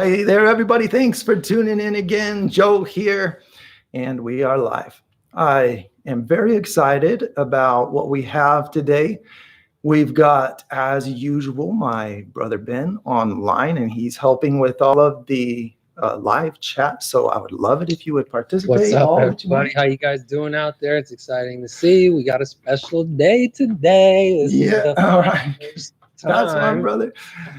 Hey there, everybody. Thanks for tuning in again. Joe here, and we are live. I am very excited about what we have today. We've got, as usual, my brother Ben online, and he's helping with all of the live chat. So I would love it if you would participate. What's up, everybody? How you guys doing out there? It's exciting to see. We got a special day today. This is the all right. first That's my time. brother.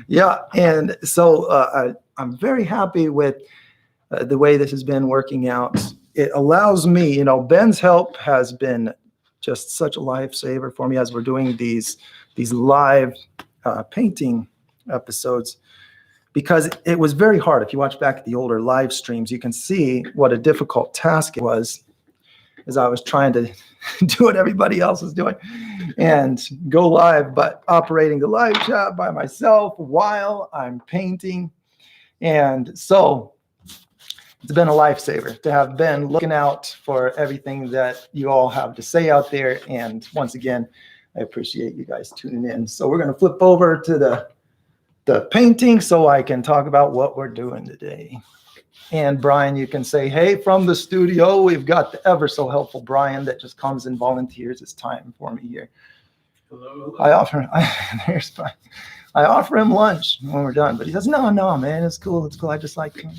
Yeah, and so I'm very happy with the way this has been working out. It allows me, Ben's help has been just such a lifesaver for me as we're doing these live painting episodes, because it was very hard. If you watch back at the older live streams, you can see what a difficult task it was as I was trying to do what everybody else is doing and go live, but operating the live chat by myself while I'm painting. And so it's been a lifesaver to have Ben looking out for everything that you all have to say out there. And once again, I appreciate you guys tuning in. So we're going to flip over to the painting so I can talk about what we're doing today. And Brian, you can say, hey, from the studio. We've got the ever so helpful Brian that just comes and volunteers his time for me here. Hello. I offer him lunch when we're done, but he says, no, man, it's cool. I just like him.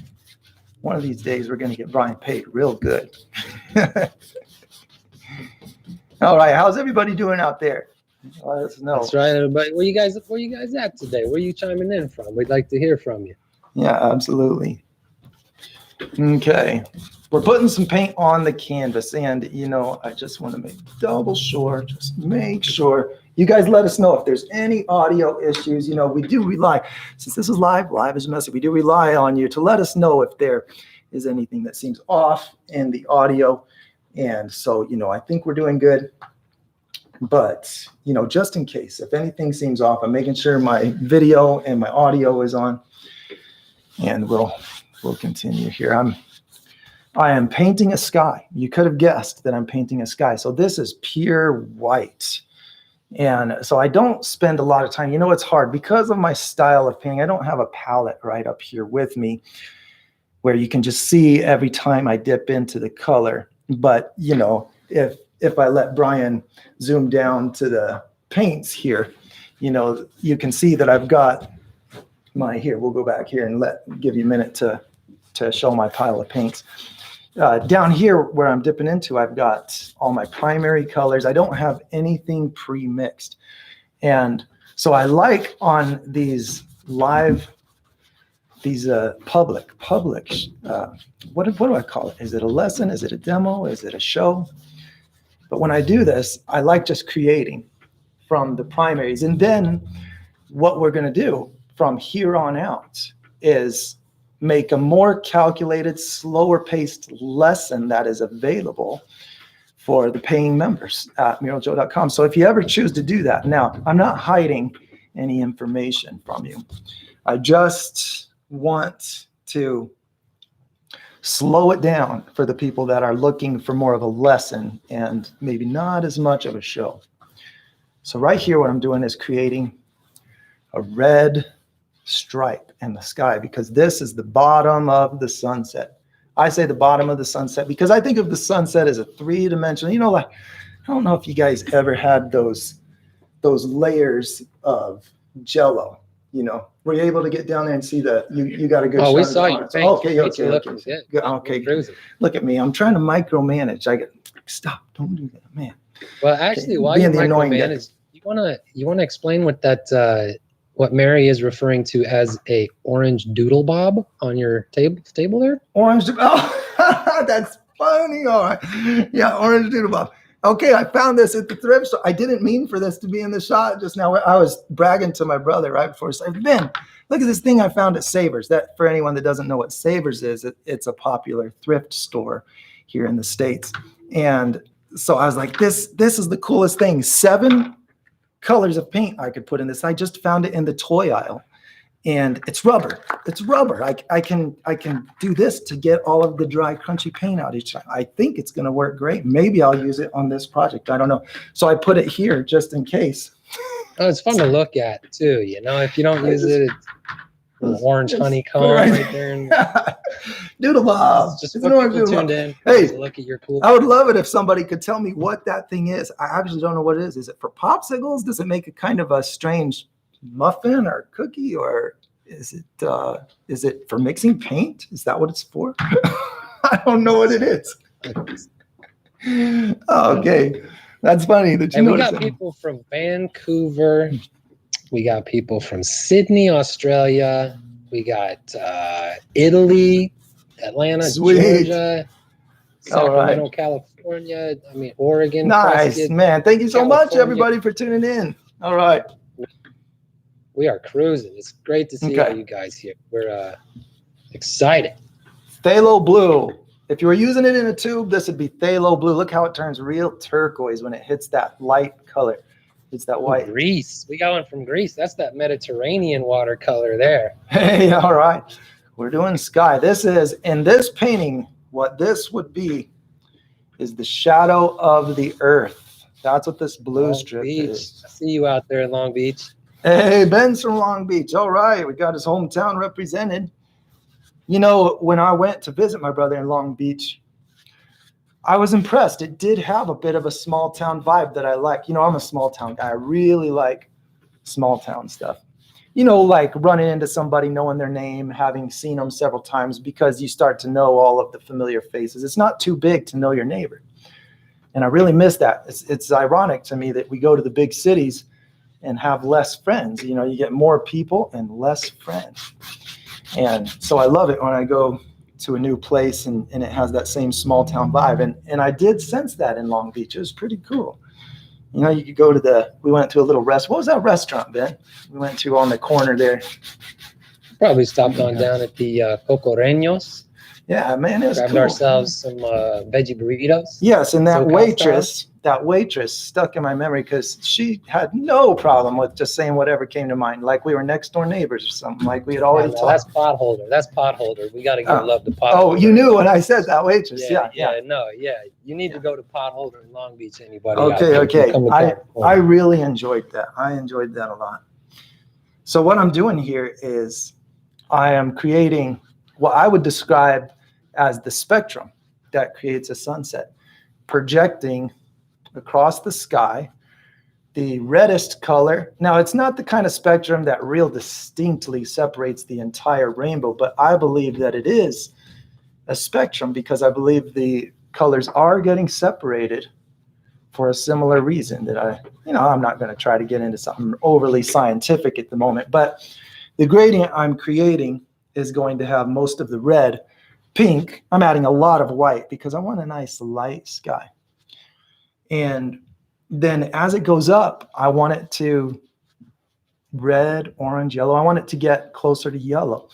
One of these days we're going to get Brian paid real good. All right, how's everybody doing out there? Let us know. That's right, everybody. Where you guys at today? Where are you chiming in from? We'd like to hear from you. Yeah, absolutely. Okay, we're putting some paint on the canvas, and I just want to make make sure you guys let us know if there's any audio issues. We do rely, since this is live is messy, we do rely on you to let us know if there is anything that seems off in the audio. And so, I think we're doing good, but just in case, if anything seems off, I'm making sure my video and my audio is on, and we'll continue here. I am painting a sky. You could have guessed that I'm painting a sky. So this is pure white. And so I don't spend a lot of time. It's hard because of my style of painting. I don't have a palette right up here with me where you can just see every time I dip into the color. But, if I let Brian zoom down to the paints here, you can see that I've got here. We'll go back here and give you a minute to show my pile of paints. Down here where I'm dipping into, I've got all my primary colors. I don't have anything pre-mixed. And so I like on these live, public, what do I call it? Is it a lesson? Is it a demo? Is it a show? But when I do this, I like just creating from the primaries. And then what we're going to do from here on out is make a more calculated, slower paced lesson that is available for the paying members at muraljoe.com. So if you ever choose to do that, now I'm not hiding any information from you. I just want to slow it down for the people that are looking for more of a lesson and maybe not as much of a show. So right here, what I'm doing is creating a red stripe in the sky, because this is the bottom of the sunset. I say the bottom of the sunset because I think of the sunset as a three-dimensional, like, I don't know if you guys ever had those layers of Jello, were you able to get down there and see you got a good shot? We saw you. Okay. Look at me. I'm trying to micromanage. Stop. Don't do that, man. Well, actually, while you micromanage, you want to explain what that what Mary is referring to as a orange doodle bob on your table there? Orange. Oh, that's funny. All right. Yeah, orange doodle bob. Okay, I found this at the thrift store. I didn't mean for this to be in the shot just now. I was bragging to my brother right before I said, Ben, look at this thing I found at Savers. That, for anyone that doesn't know what Savers is, it's a popular thrift store here in the States. And so I was like, this is the coolest thing. 7 colors of paint I could put in this. I just found it in the toy aisle. And it's rubber. I can do this to get all of the dry, crunchy paint out each time. I think it's going to work great. Maybe I'll use it on this project. I don't know. So I put it here just in case. Oh, it's fun to look at too. If you don't use it, Orange honeycomb right there. And Doodle Bob. just It's what an orange people doodle tuned bob. in. Hey, to look at your cool. I would love it if somebody could tell me what that thing is. I actually don't know what it is. Is it for popsicles? Does it make a kind of a strange muffin or cookie, or is it for mixing paint? Is that what it's for? I don't know what it is. Okay, that's funny that you we got that. people from Vancouver. We got people from Sydney, Australia. We got Italy, Atlanta, Sweet. Georgia, Sacramento, California. I mean, Oregon. Nice, Prescott, man. Thank you so California. much, everybody, for tuning in. All right. We are cruising. It's great to see all you guys here. We're excited. Phthalo blue. If you were using it in a tube, this would be phthalo blue. Look how it turns real turquoise when it hits that light color. It's that white. Greece. We got one from Greece. That's that Mediterranean watercolor there. Hey, all right. We're doing sky. This is, in this painting, what this would be is the shadow of the earth. That's what this blue strip is. I see you out there in Long Beach. Hey, Ben's from Long Beach. All right. We got his hometown represented. You know, when I went to visit my brother in Long Beach, I was impressed. It did have a bit of a small town vibe that I like. You know, I'm a small town guy. I really like small town stuff. You know, like running into somebody, knowing their name, having seen them several times, because you start to know all of the familiar faces. It's not too big to know your neighbor. And I really miss that. It's ironic to me that we go to the big cities and have less friends. You know, you get more people and less friends. And so I love it when I go to a new place and it has that same small town vibe. And I did sense that in Long Beach. It was pretty cool. You know, you could go to we went to a little what was that restaurant, Ben? We went to on the corner there. Probably stopped on down at the Cocoreños. Yeah, man, it was Grabbed cool. ourselves some veggie burritos. Yes, and that waitress stuck in my memory because she had no problem with just saying whatever came to mind, like we were next door neighbors or something, like we had already talked. That's potholder. That's potholder. We got to give love to potholder. Oh, you knew when I said that waitress. Yeah. You need to go to potholder in Long Beach. Anybody? Okay. I really enjoyed that. I enjoyed that a lot. So what I'm doing here is I am creating what I would describe as the spectrum that creates a sunset, projecting across the sky the reddest color. Now, it's not the kind of spectrum that real distinctly separates the entire rainbow, but I believe that it is a spectrum because I believe the colors are getting separated for a similar reason that I'm not going to try to get into something overly scientific at the moment, but the gradient I'm creating is going to have most of the red. Pink, I'm adding a lot of white because I want a nice light sky. And then as it goes up, I want it to red, orange, yellow. I want it to get closer to yellow.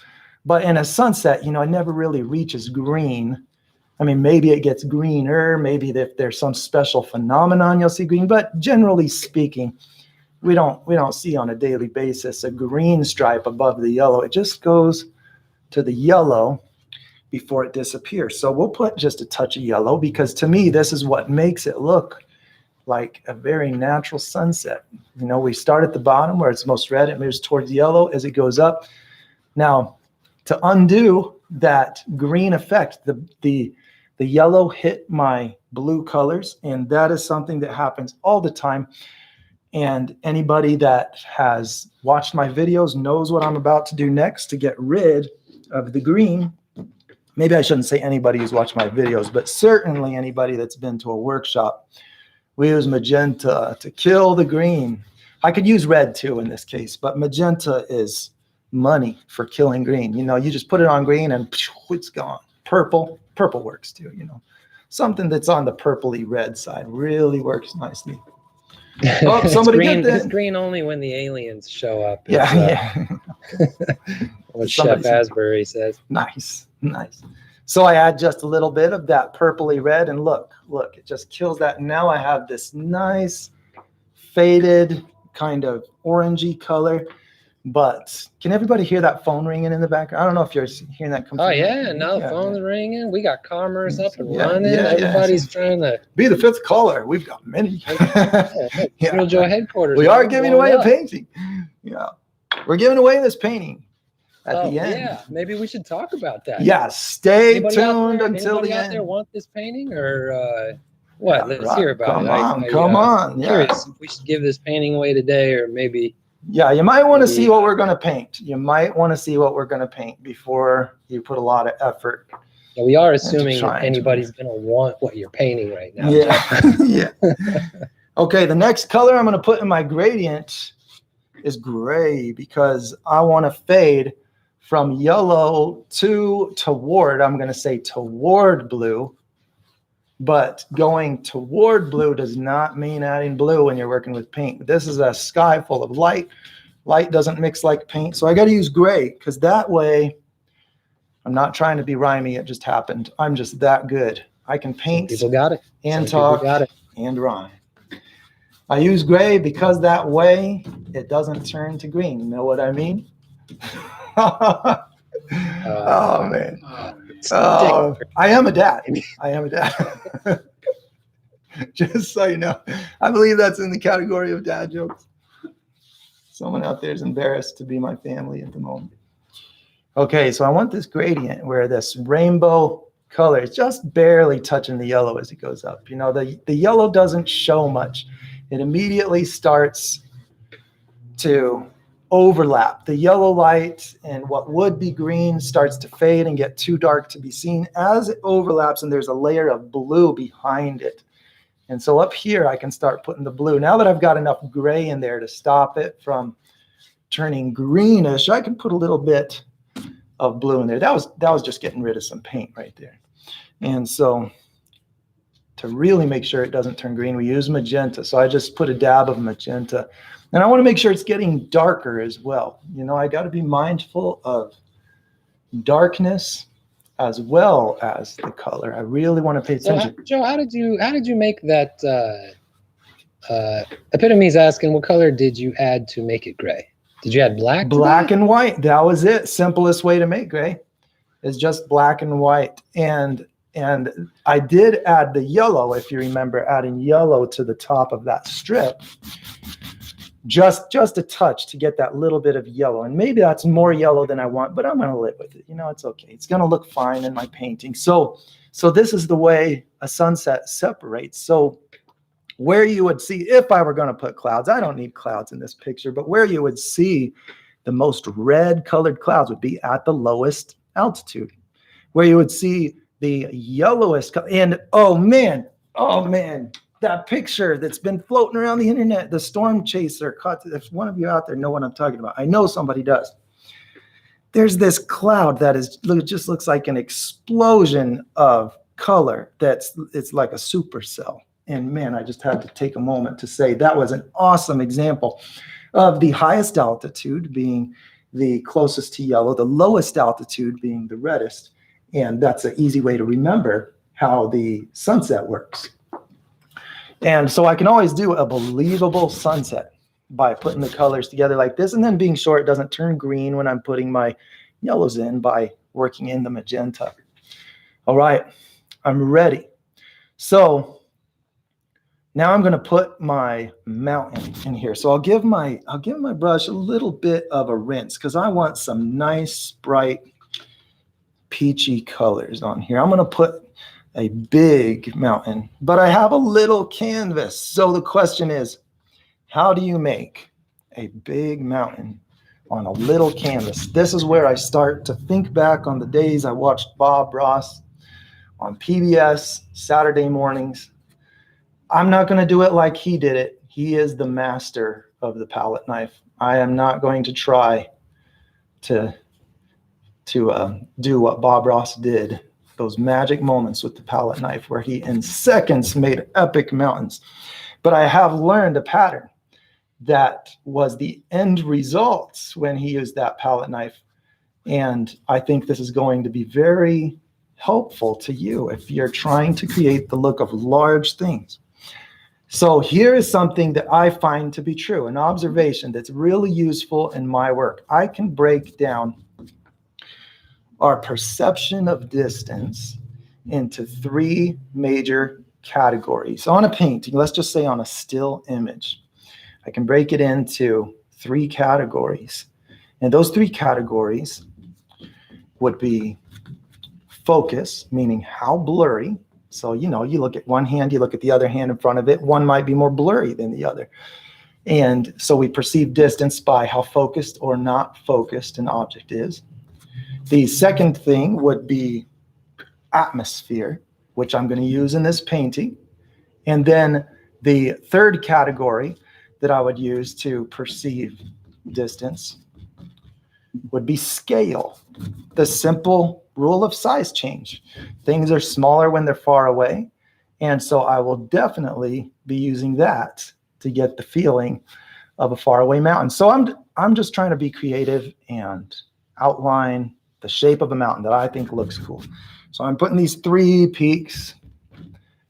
But in a sunset, it never really reaches green. I mean, maybe it gets greener. Maybe if there's some special phenomenon, you'll see green. But generally speaking, we don't see on a daily basis a green stripe above the yellow. It just goes to the yellow before it disappears. So we'll put just a touch of yellow because to me, this is what makes it look like a very natural sunset. We start at the bottom where it's most red. It moves towards yellow as it goes up. Now, to undo that green effect, the yellow hit my blue colors, and that is something that happens all the time. And anybody that has watched my videos knows what I'm about to do next to get rid of the green. Maybe I shouldn't say anybody who's watched my videos, but certainly anybody that's been to a workshop. We use magenta to kill the green. I could use red too in this case, but magenta is money for killing green. You just put it on green and it's gone. Purple works too, Something that's on the purpley red side really works nicely. Oh, somebody get that. It's green only when the aliens show up. Yeah. What Chef Asbury says. Nice. So I add just a little bit of that purpley red, and look, it just kills that. And now I have this nice faded kind of orangey color. But can everybody hear that phone ringing in the background? I don't know if you're hearing that come through. Oh, yeah. Phone's ringing. We got commerce up and running. Everybody's trying to be the fifth caller. We've got many. Joe headquarters. We are giving away a painting. Yeah. We're giving away this painting. at the end. Yeah, maybe we should talk about that. Yeah, stay Anybody tuned until the out end. there want this painting or what? Yeah, Let's hear about it. Come on. I'm curious if we should give this painting away today or maybe. Yeah, you might want to see what we're going to paint. You might want to see what we're going to paint before you put a lot of effort. Yeah, we are assuming that anybody's going to want what you're painting right now. Yeah. Yeah. Okay, the next color I'm going to put in my gradient is gray because I want to fade from yellow toward, I'm going to say toward blue. But going toward blue does not mean adding blue when you're working with paint. This is a sky full of light. Light doesn't mix like paint. So I got to use gray because that way, I'm not trying to be rhymey. It just happened. I'm just that good. I can paint people got it. And talk and rhyme. I use gray because that way it doesn't turn to green. You know what I mean? Oh, man. I am a dad. Just so you know. I believe that's in the category of dad jokes. Someone out there is embarrassed to be my family at the moment. Okay, so I want this gradient where this rainbow color is just barely touching the yellow as it goes up. You know, the yellow doesn't show much. It immediately starts to overlap. The yellow light and what would be green starts to fade and get too dark to be seen as it overlaps, and there's a layer of blue behind it. And so up here, I can start putting the blue. Now that I've got enough gray in there to stop it from turning greenish, I can put a little bit of blue in there. That was just getting rid of some paint right there. And so to really make sure it doesn't turn green, we use magenta. So I just put a dab of magenta. And I want to make sure it's getting darker as well. You know, I got to be mindful of darkness as well as the color. I really want to pay attention. So, Joe, how did you make that? Epitome's asking, what color did you add to make it gray? Did you add black? Black and white. That was it. Simplest way to make gray is just black and white. And I did add the yellow, if you remember, adding yellow to the top of that strip. Just a touch to get that little bit of yellow. And maybe that's more yellow than I want, but I'm going to live with it. You know, it's okay. It's going to look fine in my painting. So this is the way a sunset separates. So where you would see, if I were going to put clouds, I don't need clouds in this picture, but where you would see the most red colored clouds would be at the lowest altitude. Where you would see the yellowest, and oh man, that picture that's been floating around the internet, the storm chaser, if one of you out there know what I'm talking about, I know somebody does. There's this cloud that just looks like an explosion of color. It's like a supercell. And man, I just had to take a moment to say that was an awesome example of the highest altitude being the closest to yellow, the lowest altitude being the reddest. And that's an easy way to remember how the sunset works. And so I can always do a believable sunset by putting the colors together like this, and then being sure it doesn't turn green when I'm putting my yellows in by working in the magenta. All right, I'm ready. So now I'm going to put my mountain in here. So I'll give my brush a little bit of a rinse because I want some nice, bright, peachy colors on here. I'm going to put a big mountain, but I have a little canvas. So the question is, how do you make a big mountain on a little canvas? This is where I start to think back on the days I watched Bob Ross on PBS Saturday mornings. I'm not going to do it like he did it. He is the master of the palette knife. I am not going to try to do what Bob Ross did. Those magic moments with the palette knife where he in seconds made epic mountains. But I have learned a pattern that was the end results when he used that palette knife. And I think this is going to be very helpful to you if you're trying to create the look of large things. So here is something that I find to be true, an observation that's really useful in my work. I can break down our perception of distance into three major categories. On a painting, let's just say on a still image, I can break it into three categories. And those three categories would be focus, meaning how blurry. So, you know, you look at one hand, you look at the other hand in front of it, one might be more blurry than the other. And so we perceive distance by how focused or not focused an object is. The second thing would be atmosphere, which I'm going to use in this painting. And then the third category that I would use to perceive distance would be scale, the simple rule of size change. Things are smaller when they're far away. And so I will definitely be using that to get the feeling of a faraway mountain. So I'm just trying to be creative and outline the shape of a mountain that I think looks cool. So I'm putting these 3 peaks.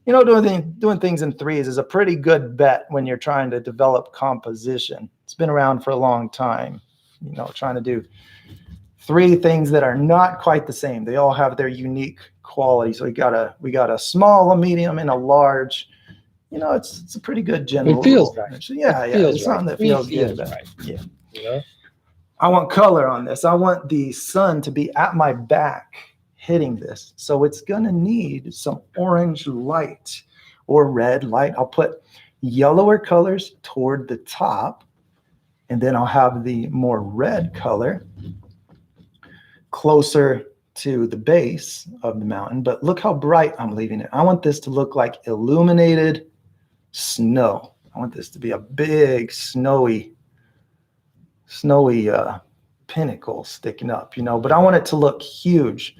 You know, doing things in threes is a pretty good bet when you're trying to develop composition. It's been around for a long time, you know, trying to do 3 things that are not quite the same. They all have their unique quality. So we got a small, a medium, and a large. You know, it's a pretty good general. It feels rule. right. Yeah, it yeah. feels It's something right. that feels Feels good. right. Yeah. You know? I want color on this. I want the sun to be at my back hitting this. So it's going to need some orange light or red light. I'll put yellower colors toward the top, and then I'll have the more red color closer to the base of the mountain. But look how bright I'm leaving it. I want this to look like illuminated snow. I want this to be a big snowy pinnacle sticking up, you know, but I want it to look huge.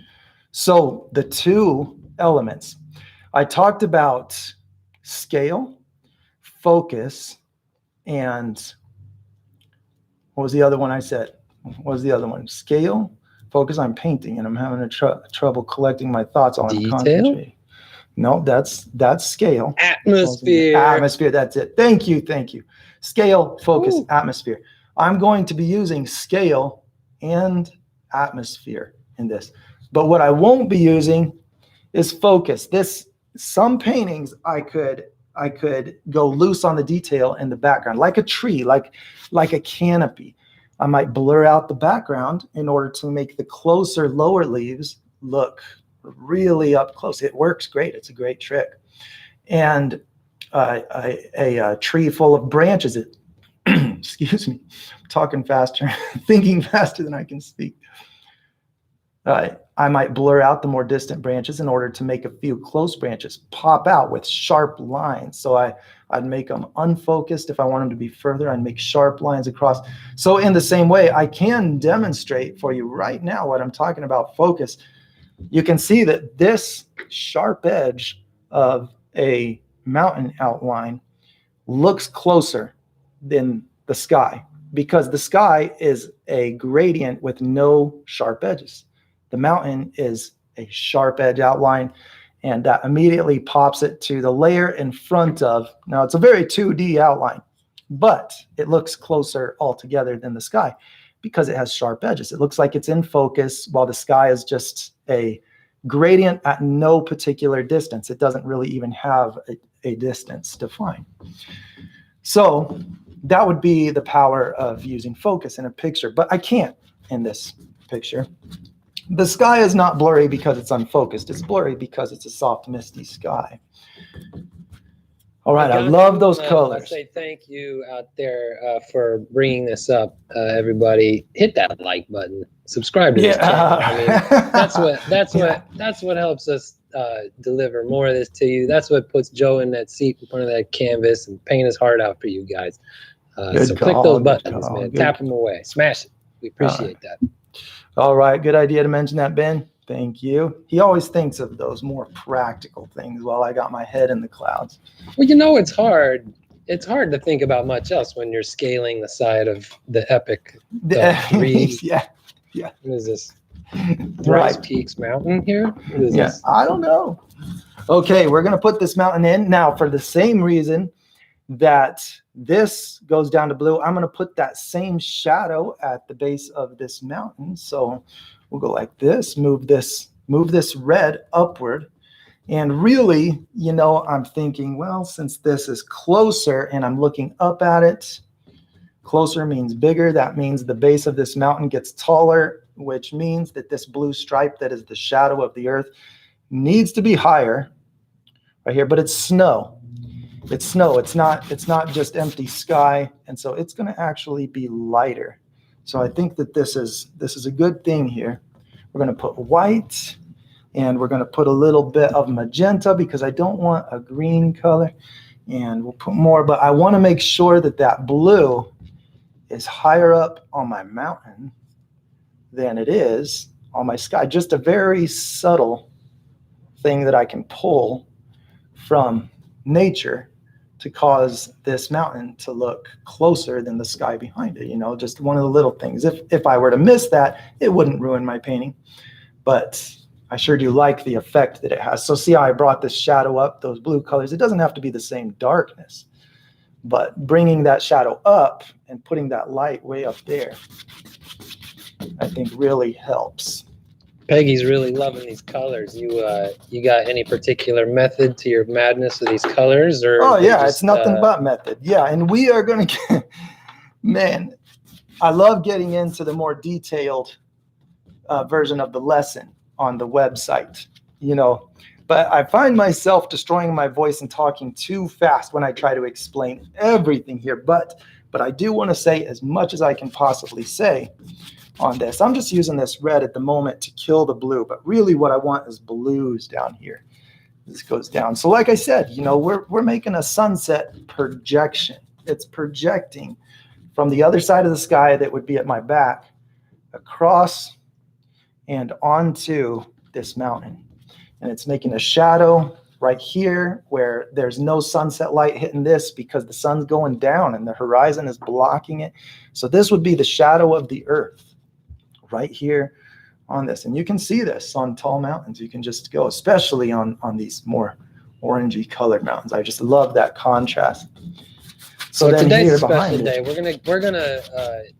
So the 2 elements, I talked about scale, focus, and what was the other one I said? What was the other one? Scale, focus. I'm painting and I'm having trouble collecting my thoughts on Detail? No, that's scale. Atmosphere. Atmosphere, that's it. Thank you. Scale, focus, Ooh. Atmosphere. I'm going to be using scale and atmosphere in this. But what I won't be using is focus. Some paintings I could go loose on the detail in the background, like a tree, like a canopy. I might blur out the background in order to make the closer lower leaves look really up close. It works great. It's a great trick. And a tree full of branches, excuse me, I'm talking faster, thinking faster than I can speak. I might blur out the more distant branches in order to make a few close branches pop out with sharp lines. So I'd make them unfocused. If I want them to be further, I'd make sharp lines across. So in the same way, I can demonstrate for you right now what I'm talking about focus. You can see that this sharp edge of a mountain outline looks closer than the sky, because the sky is a gradient with no sharp edges. The mountain is a sharp edge outline, and that immediately pops it to the layer in front of. Now, it's a very 2D outline, but it looks closer altogether than the sky because it has sharp edges. It looks like it's in focus while the sky is just a gradient at no particular distance. It doesn't really even have a distance defined. So that would be the power of using focus in a picture, but I can't in this picture. The sky is not blurry because it's unfocused. It's blurry because it's a soft, misty sky. All right, I love those colors. I say thank you out there for bringing this up, everybody. Hit that like button. Subscribe to this channel. I mean, that's what helps us deliver more of this to you. That's what puts Joe in that seat in front of that canvas and paint his heart out for you guys. So click those buttons, man. Tap them away. Smash it. We appreciate that. All right, good idea to mention that, Ben. Thank you. He always thinks of those more practical things while I got my head in the clouds. Well, you know, it's hard. It's hard to think about much else when you're scaling the side of the epic. Yeah. What is this? Thrice Peaks Mountain here? What is this? I don't know. Okay, we're going to put this mountain in. Now, for the same reason that this goes down to blue, I'm going to put that same shadow at the base of this mountain. So we'll go like this, move this red upward. And really, you know, I'm thinking, well, since this is closer and I'm looking up at it, Closer means bigger. That means the base of this mountain gets taller, which means that this blue stripe that is the shadow of the earth needs to be higher right here, but it's snow. It's snow. It's not just empty sky. And so it's going to actually be lighter. So I think that this is a good thing here. We're going to put white, and we're going to put a little bit of magenta because I don't want a green color. And we'll put more, but I want to make sure that that blue is higher up on my mountain than it is on my sky. Just a very subtle thing that I can pull from nature to cause this mountain to look closer than the sky behind it. You know, just one of the little things. If I were to miss that, it wouldn't ruin my painting, but I sure do like the effect that it has. So see how I brought this shadow up, those blue colors. It doesn't have to be the same darkness, but bringing that shadow up and putting that light way up there, I think really helps. Peggy's really loving these colors. You got any particular method to your madness with these colors? Or oh yeah, it's nothing but method. Yeah, and we are going to get, man, I love getting into the more detailed version of the lesson on the website, you know, but I find myself destroying my voice and talking too fast when I try to explain everything here. But I do want to say as much as I can possibly say on this. I'm just using this red at the moment to kill the blue, but really what I want is blues down here. This goes down. So like I said, you know, we're making a sunset projection. It's projecting from the other side of the sky that would be at my back across and onto this mountain. And it's making a shadow right here where there's no sunset light hitting this because the sun's going down and the horizon is blocking it. So this would be the shadow of the earth right here on this. And you can see this on tall mountains. You can just go, especially on these more orangey colored mountains. I just love that contrast. So today's a special day. We're gonna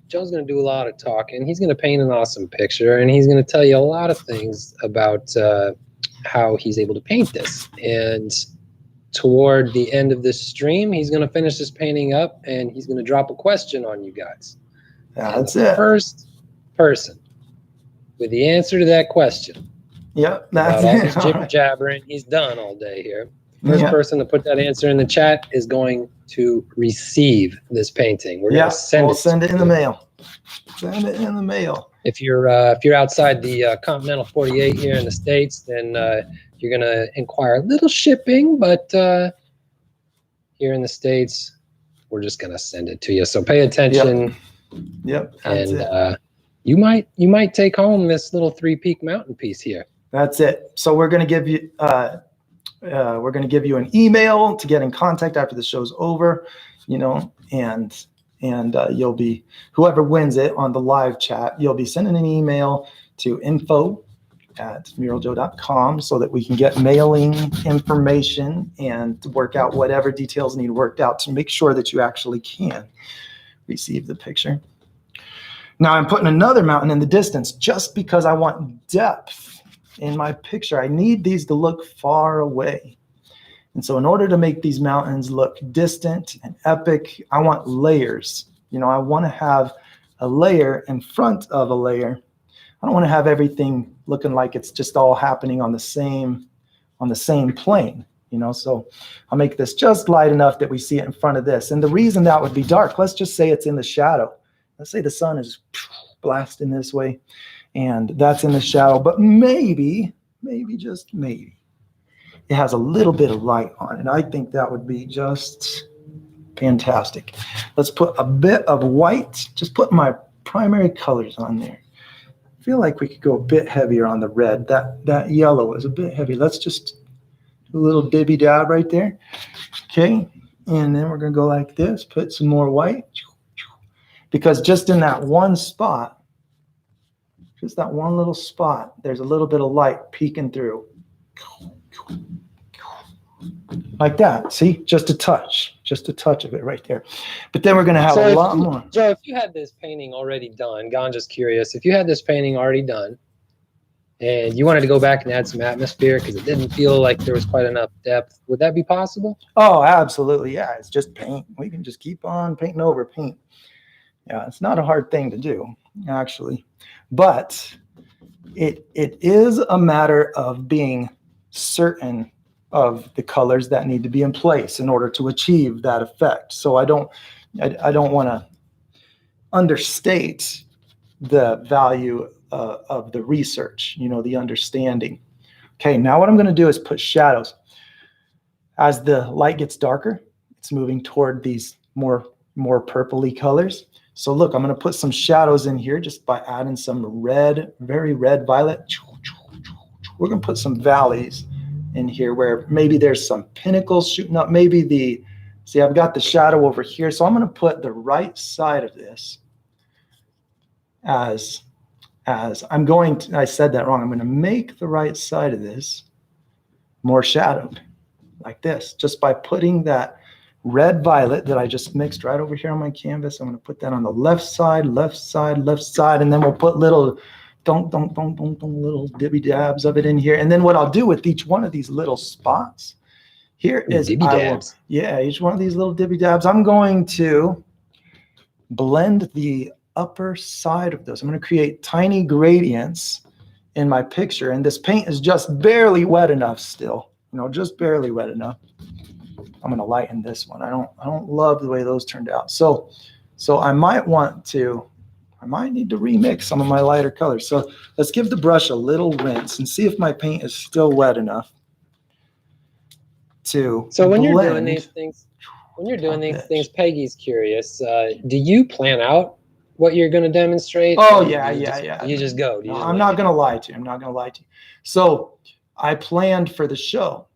Joe's gonna do a lot of talking. He's gonna paint an awesome picture, and he's gonna tell you a lot of things about how he's able to paint this. And toward the end of this stream, he's gonna finish this painting up, and he's gonna drop a question on you guys. Yeah, that's it. First person with the answer to that question. Yep, that's all this jibber jabbering he's done all day here. First person to put that answer in the chat is going to receive this painting. We're going to send it in the mail. Send it in the mail. If you're outside the continental 48 here in the States, then you're going to inquire a little shipping, but here in the States, we're just going to send it to you. So pay attention. Yep. And you might take home this little 3 Peak mountain piece here. That's it. So we're going to give you an email to get in contact after the show's over, you know, and you'll be, whoever wins it on the live chat, you'll be sending an email to info@muraljoe.com so that we can get mailing information and work out whatever details need worked out to make sure that you actually can receive the picture. Now I'm putting another mountain in the distance just because I want depth in my picture. I need these to look far away. And so in order to make these mountains look distant and epic, I want layers. You know, I want to have a layer in front of a layer. I don't want to have everything looking like it's just all happening on the same plane, you know. So I'll make this just light enough that we see it in front of this. And the reason that would be dark, let's just say it's in the shadow. Let's say the sun is blasting this way and that's in the shadow, but maybe just maybe it has a little bit of light on it. And I think that would be just fantastic. Let's put a bit of white, just put my primary colors on there. I feel like we could go a bit heavier on the red. That yellow is a bit heavy. Let's just do a little dibby dab right there. Okay. And then we're going to go like this, put some more white. Because just in that one spot, just that one little spot, there's a little bit of light peeking through. Like that. See? Just a touch of it right there. But then we're going to have a lot more. Joe, if you had this painting already done, just curious, if you had this painting already done and you wanted to go back and add some atmosphere because it didn't feel like there was quite enough depth, would that be possible? Oh, absolutely. Yeah, it's just paint. We can just keep on painting over paint. Yeah, it's not a hard thing to do, actually. But it is a matter of being certain of the colors that need to be in place in order to achieve that effect. So I don't want to understate the value of the research, the understanding. Okay, now what I'm going to do is put shadows. As the light gets darker, it's moving toward these more purpley colors. So look, I'm going to put some shadows in here just by adding some red, very red violet. We're going to put some valleys in here where maybe there's some pinnacles shooting up. Maybe see, I've got the shadow over here. So I'm going to put the right side of this as I'm going to, I said that wrong. I'm going to make the right side of this more shadowed like this, just by putting that red violet that I just mixed right over here on my canvas. I'm going to put that on the left side, and then we'll put little little dibby dabs of it in here. And then what I'll do with each one of these little spots here is each one of these little dibby dabs, I'm going to blend the upper side of those. I'm going to create tiny gradients in my picture, and this paint is just barely wet enough still, just barely wet enough. I'm going to lighten this one. I don't love the way those turned out. So I might need to remix some of my lighter colors. So let's give the brush a little rinse and see if my paint is still wet enough to So when blend. you're doing these things, Peggy's curious. Do you plan out what you're going to demonstrate? Oh, yeah. You just go. No, I'm not going to lie to you. So I planned for the show.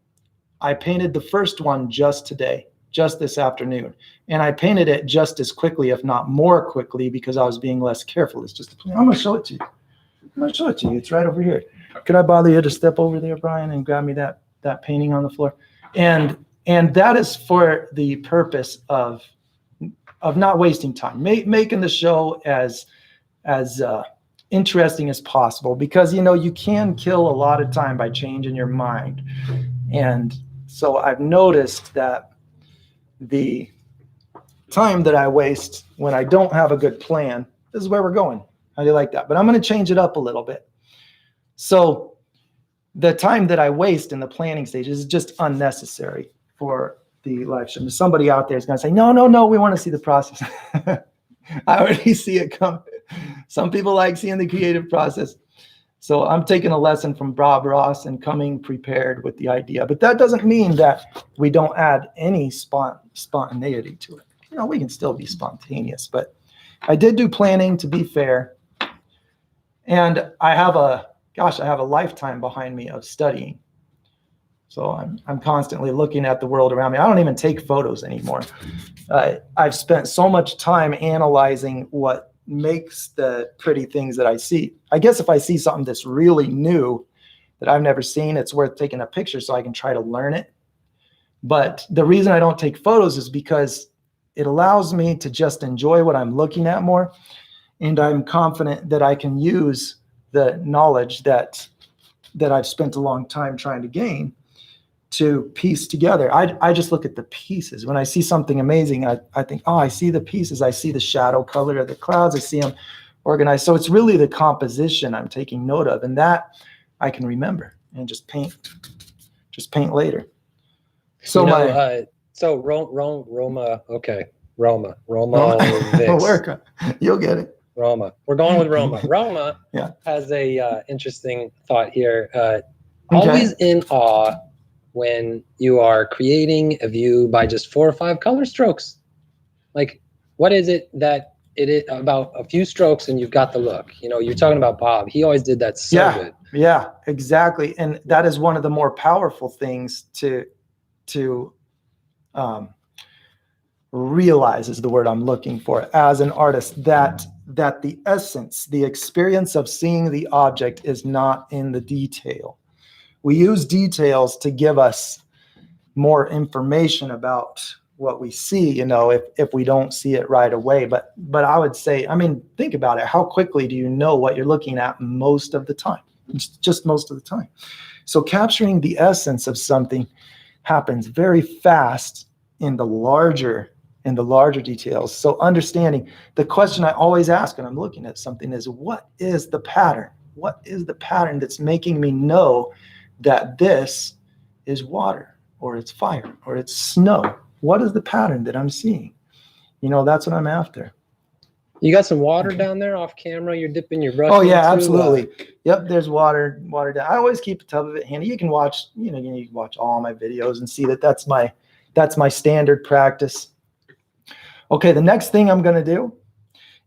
I painted the first one just today, just this afternoon. And I painted it just as quickly, if not more quickly, because I was being less careful. It's just, I'm going to show it to you. It's right over here. Could I bother you to step over there, Brian, and grab me that painting on the floor? And that is for the purpose of not wasting time, making the show as interesting as possible, because you can kill a lot of time by changing your mind. And so I've noticed that the time that I waste when I don't have a good plan, this is where we're going. How do you like that? But I'm going to change it up a little bit. So the time that I waste in the planning stage is just unnecessary for the live stream. Somebody out there is going to say, no, we want to see the process. I already see it come. Some people like seeing the creative process. So I'm taking a lesson from Bob Ross and coming prepared with the idea. But that doesn't mean that we don't add any spontaneity to it. We can still be spontaneous. But I did do planning, to be fair. And I have a lifetime behind me of studying. So I'm constantly looking at the world around me. I don't even take photos anymore. I've spent so much time analyzing what makes the pretty things that I see. I guess if I see something that's really new that I've never seen, it's worth taking a picture so I can try to learn it. But the reason I don't take photos is because it allows me to just enjoy what I'm looking at more. And I'm confident that I can use the knowledge that I've spent a long time trying to gain to piece together. I just look at the pieces. When I see something amazing, I think, I see the pieces. I see the shadow color of the clouds. I see them organized. So it's really the composition I'm taking note of, and that I can remember and just paint later. So Roma. Okay, Roma. Vix. You'll get it. Roma. We're going with Roma. Roma has a interesting thought here. Always in awe when you are creating a view by just 4 or 5 color strokes. Like, what is it that it is about a few strokes and you've got the look? You're talking about Bob. He always did that so good. Yeah, exactly. And that is one of the more powerful things to realize, is the word I'm looking for, as an artist, that the essence, the experience of seeing the object is not in the detail. We use details to give us more information about what we see, if we don't see it right away. But I would say, think about it. How quickly do you know what you're looking at most of the time? It's just most of the time. So capturing the essence of something happens very fast in the larger and the larger details. So understanding, the question I always ask when I'm looking at something is, what is the pattern? What is the pattern that's making me know that this is water, or it's fire, or it's snow? What is the pattern that I'm seeing? You know, that's what I'm after. You got some water down there off camera you're dipping your brush Oh yeah, into? absolutely. Yep, there's water down. I always keep a tub of it handy. You can watch, you can watch all my videos and see that that's my standard practice. Okay, the next thing I'm going to do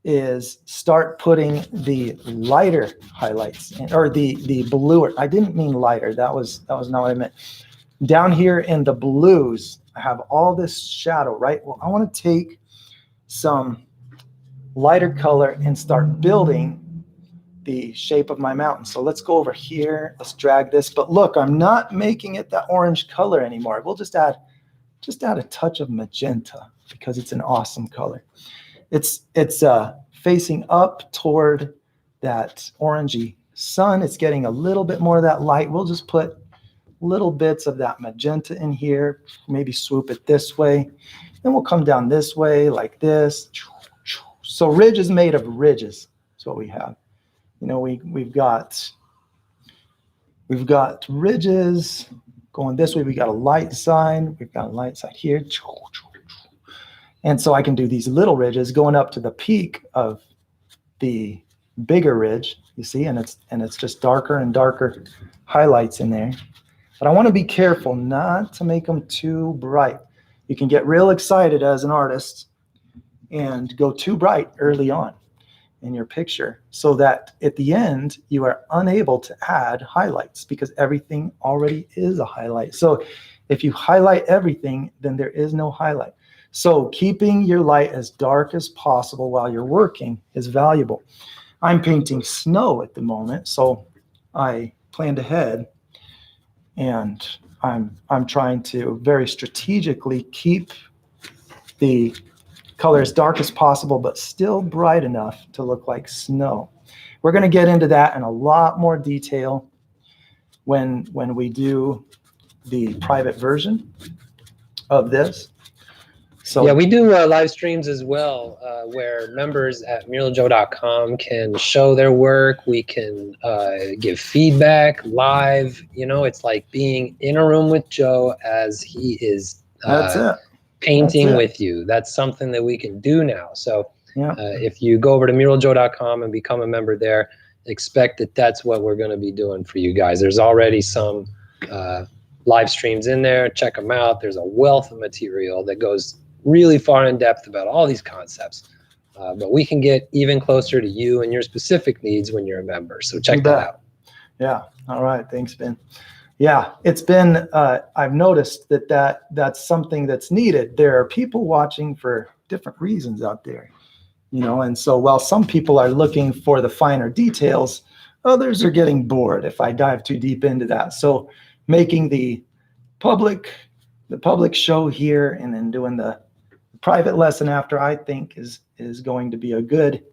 is start putting the lighter highlights in, or the bluer. I didn't mean lighter. That was not what I meant. Down here in the blues, I have all this shadow, right? Well, I want to take some lighter color and start building the shape of my mountain. So let's go over here. Let's drag this. But look, I'm not making it that orange color anymore. We'll just add a touch of magenta because it's an awesome color. It's facing up toward that orangey sun. It's getting a little bit more of that light. We'll just put little bits of that magenta in here, maybe swoop it this way. Then we'll come down this way like this. So ridge is made of ridges. That's what we have. You know, we've got ridges going this way. We got a light side. We've got a light side here. And so I can do these little ridges going up to the peak of the bigger ridge, you see, and it's just darker and darker highlights in there. But I want to be careful not to make them too bright. You can get real excited as an artist and go too bright early on in your picture, so that at the end you are unable to add highlights because everything already is a highlight. So if you highlight everything, then there is no highlight. So keeping your light as dark as possible while you're working is valuable. I'm painting snow at the moment, so I planned ahead, and I'm trying to very strategically keep the color as dark as possible, but still bright enough to look like snow. We're going to get into that in a lot more detail when we do the private version of this. So yeah, we do live streams as well, where members at muraljoe.com can show their work. We can give feedback live. You know, it's like being in a room with Joe as he is painting with you. That's something that we can do now. So yeah. If you go over to muraljoe.com and become a member there, expect that that's what we're going to be doing for you guys. There's already some live streams in there. Check them out. There's a wealth of material that goes really far in depth about all these concepts, but we can get even closer to you and your specific needs when you're a member. So check that out. Yeah. All right. Thanks, Ben. Yeah, it's been, I've noticed that's something that's needed. There are people watching for different reasons out there, you know, and so while some people are looking for the finer details, others are getting bored if I dive too deep into that. So making the public show here and then doing the private lesson after, I think is going to be a good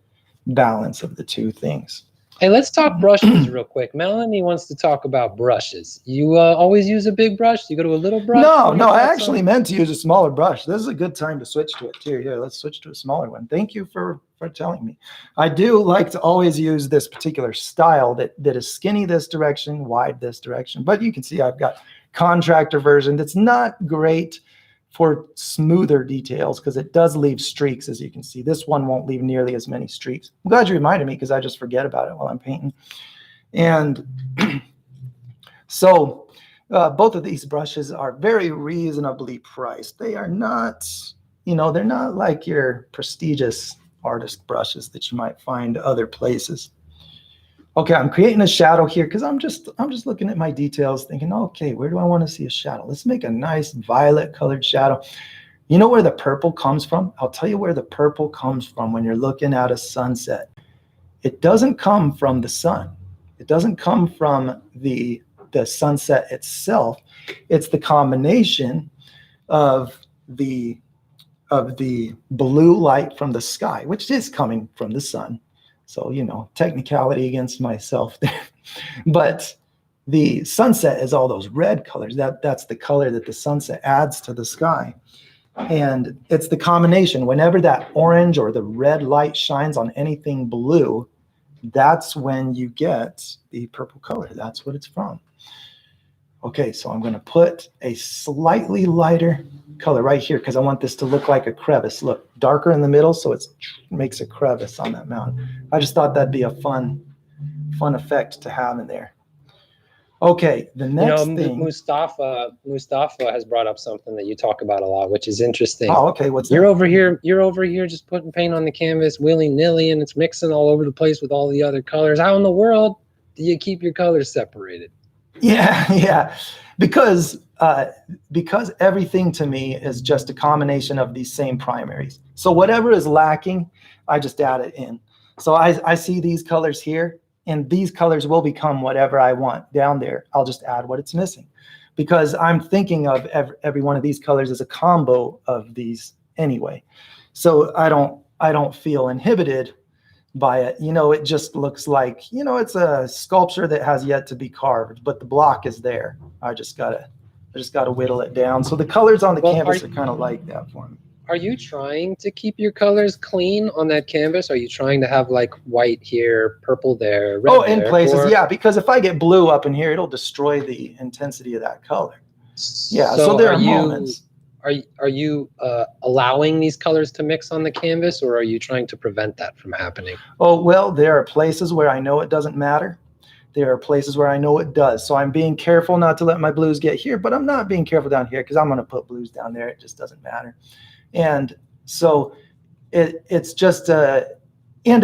balance of the two things. Hey, let's talk brushes real quick. Melanie wants to talk about brushes. You always use a big brush? You go to a little brush? No, I actually meant to use a smaller brush. This is a good time to switch to it too. Here, let's switch to a smaller one. Thank you for telling me. I do like to always use this particular style that is skinny this direction, wide this direction. But you can see I've got contractor version that's not great for smoother details because it does leave streaks, as you can see. This one won't leave nearly as many streaks. I'm glad you reminded me because I just forget about it while I'm painting. And so both of these brushes are very reasonably priced. They are not, you know, they're not like your prestigious artist brushes that you might find other places. Okay, I'm creating a shadow here because I'm just looking at my details thinking, okay, where do I want to see a shadow? Let's make a nice violet colored shadow. You know where the purple comes from? I'll tell you where the purple comes from when you're looking at a sunset. It doesn't come from the sun. It doesn't come from the sunset itself. It's the combination of the blue light from the sky, which is coming from the sun. So, you know, technicality against myself there. But the sunset is all those red colors. That's the color that the sunset adds to the sky. And it's the combination. Whenever that orange or the red light shines on anything blue, that's when you get the purple color. That's what it's from. Okay, so I'm going to put a slightly lighter color right here because I want this to look like a crevice. Look, darker in the middle, so it makes a crevice on that mountain. I just thought that'd be a fun effect to have in there. Okay, the next thing. Mustafa has brought up something that you talk about a lot, which is interesting. Oh, okay, what's that? You're over here just putting paint on the canvas willy-nilly, and it's mixing all over the place with all the other colors. How in the world do you keep your colors separated? Yeah, because everything to me is just a combination of these same primaries. So whatever is lacking, I just add it in. So I see these colors here, and these colors will become whatever I want down there. I'll just add what it's missing, because I'm thinking of every one of these colors as a combo of these anyway. So I don't feel inhibited by it. It just looks like, it's a sculpture that has yet to be carved, but the block is there. I just gotta whittle it down. So the colors on the canvas are kind of like that for me. Are you trying to keep your colors clean on that canvas? Are you trying to have like white here, purple there, red in there, places, yeah, because if I get blue up in here, it'll destroy the intensity of that color. Yeah, so there are moments. Are you allowing these colors to mix on the canvas, or are you trying to prevent that from happening? Oh, well, there are places where I know it doesn't matter. There are places where I know it does. So I'm being careful not to let my blues get here, but I'm not being careful down here because I'm going to put blues down there. It just doesn't matter. And so it's just, and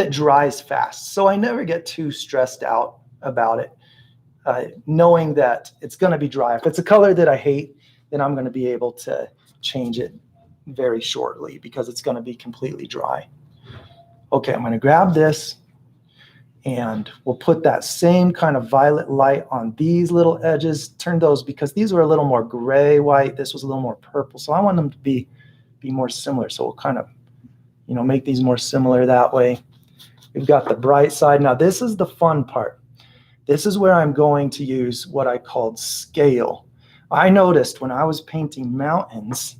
it dries fast. So I never get too stressed out about it, knowing that it's going to be dry. If it's a color that I hate, then I'm going to be able to change it very shortly because it's going to be completely dry. Okay, I'm going to grab this, and we'll put that same kind of violet light on these little edges. Turn those, because these were a little more gray white. This was a little more purple. So I want them to be more similar. So we'll kind of, make these more similar that way. We've got the bright side. Now this is the fun part. This is where I'm going to use what I called scale. I noticed when I was painting mountains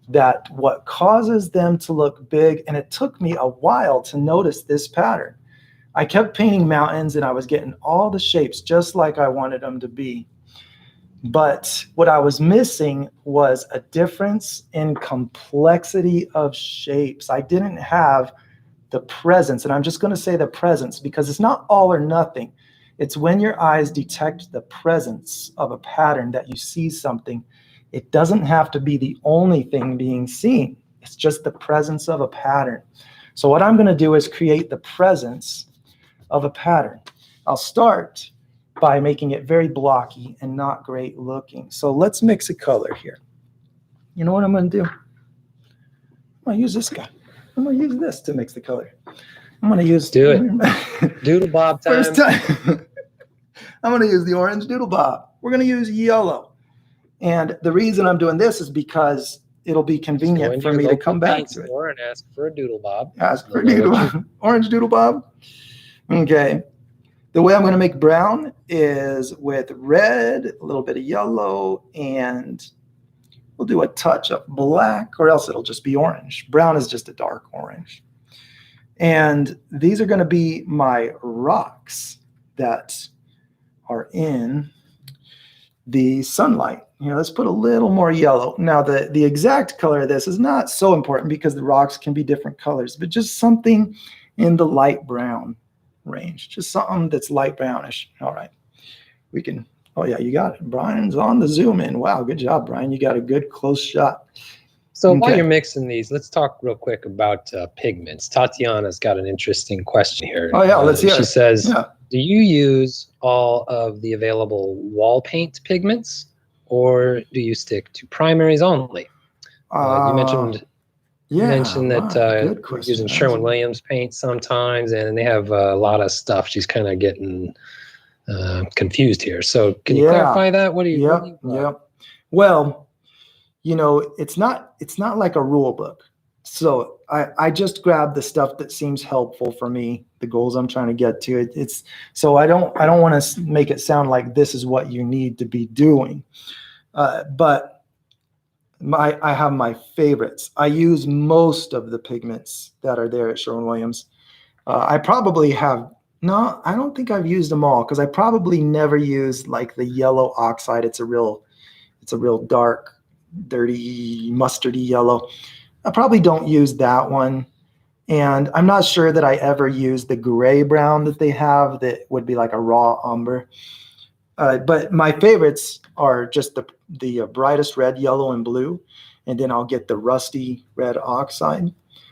that what causes them to look big, and it took me a while to notice this pattern. I kept painting mountains and I was getting all the shapes just like I wanted them to be. But what I was missing was a difference in complexity of shapes. I didn't have the presence, and I'm just going to say the presence because it's not all or nothing. It's when your eyes detect the presence of a pattern that you see something. It doesn't have to be the only thing being seen. It's just the presence of a pattern. So what I'm going to do is create the presence of a pattern. I'll start by making it very blocky and not great looking. So let's mix a color here. You know what I'm going to do? I'm going to use this guy. I'm going to use this to mix the color. I'm going to use... Do it. Doodle Bob time. First time. I'm going to use the orange Doodle Bob. We're going to use yellow. And the reason I'm doing this is because it'll be convenient for me to come back to it. And ask for a Doodle Bob. Ask for a Doodle Bob. Orange Doodle Bob. Okay. The way I'm going to make brown is with red, a little bit of yellow, and we'll do a touch of black, or else it'll just be orange. Brown is just a dark orange. And these are going to be my rocks that are in the sunlight. Here, let's put a little more yellow. Now, the exact color of this is not so important because the rocks can be different colors, but just something in the light brown range, just something that's light brownish. All right, we can, oh yeah, you got it. Brian's on the zoom in. Wow, good job, Brian. You got a good close shot. So while you're mixing these, let's talk real quick about pigments. Tatiana's got an interesting question here. Oh yeah, let's hear it. She says, do you use all of the available wall paint pigments, or do you stick to primaries only? You mentioned that you're using Sherwin-Williams paint sometimes, and they have a lot of stuff. She's kind of getting confused here. So can you clarify that? What do you? Yep. Well, it's not like a rule book. So I just grab the stuff that seems helpful for me, the goals I'm trying to get to. It's so I don't want to make it sound like this is what you need to be doing. But I have my favorites. I use most of the pigments that are there at Sherwin-Williams. I probably have, no, I don't think I've used them all because I probably never used like the yellow oxide. It's a real dark, dirty, mustardy yellow. I probably don't use that one. And I'm not sure that I ever use the gray brown that they have that would be like a raw umber. But my favorites are just the brightest red, yellow, and blue. And then I'll get the rusty red oxide.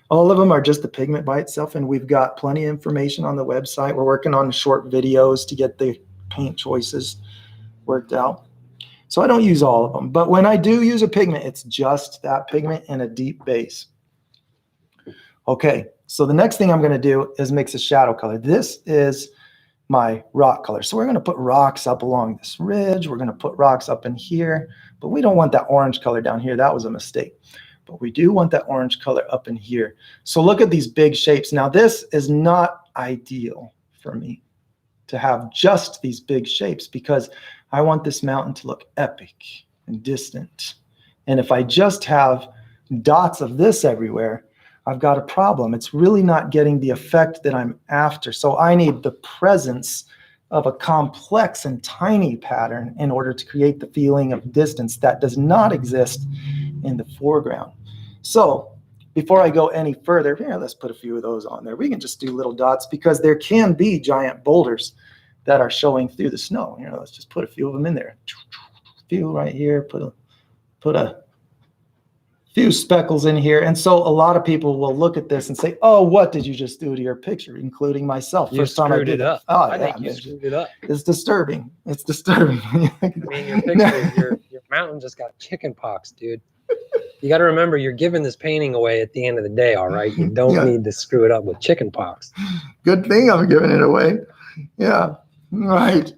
All of them are just the pigment by itself. And we've got plenty of information on the website. We're working on short videos to get the paint choices worked out. So I don't use all of them. But when I do use a pigment, it's just that pigment and a deep base. Okay, so the next thing I'm going to do is mix a shadow color. This is my rock color. So we're going to put rocks up along this ridge. We're going to put rocks up in here, but we don't want that orange color down here. That was a mistake. But we do want that orange color up in here. So look at these big shapes. Now this is not ideal for me to have just these big shapes because I want this mountain to look epic and distant. And if I just have dots of this everywhere, I've got a problem. It's really not getting the effect that I'm after. So I need the presence of a complex and tiny pattern in order to create the feeling of distance that does not exist in the foreground. So before I go any further, here, let's put a few of those on there. We can just do little dots because there can be giant boulders that are showing through the snow. You know, let's just put a few of them in there. A few right here, put a few speckles in here. And so a lot of people will look at this and say, oh, what did you just do to your picture, including myself? You screwed it up. Oh, I think you screwed it up. It's disturbing. It's disturbing. I mean, your picture, your mountain just got chicken pox, dude. You got to remember, you're giving this painting away at the end of the day, all right? You don't need to screw it up with chicken pox. Good thing I'm giving it away. Yeah, right.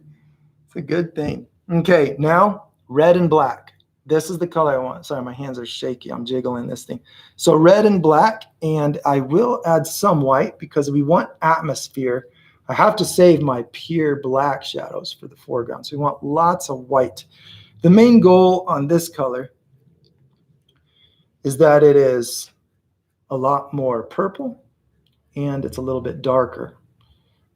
It's a good thing. Okay, now red and black. This is the color I want. Sorry, my hands are shaky. I'm jiggling this thing. So red and black, and I will add some white because we want atmosphere. I have to save my pure black shadows for the foreground. So we want lots of white. The main goal on this color is that it is a lot more purple and it's a little bit darker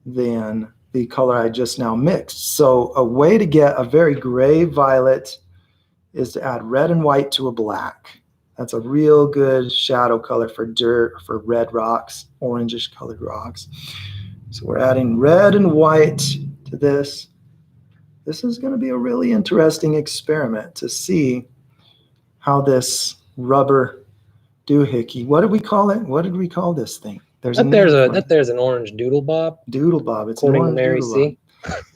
than the color I just now mixed. So a way to get a very gray violet is to add red and white to a black. That's a real good shadow color for dirt, for red rocks, orangish colored rocks. So we're adding red and white to this. This is going to be a really interesting experiment to see how this rubber doohickey, what did we call it? What did we call this thing? There's an orange doodle bob. Doodle bob. It's according an to Mary C.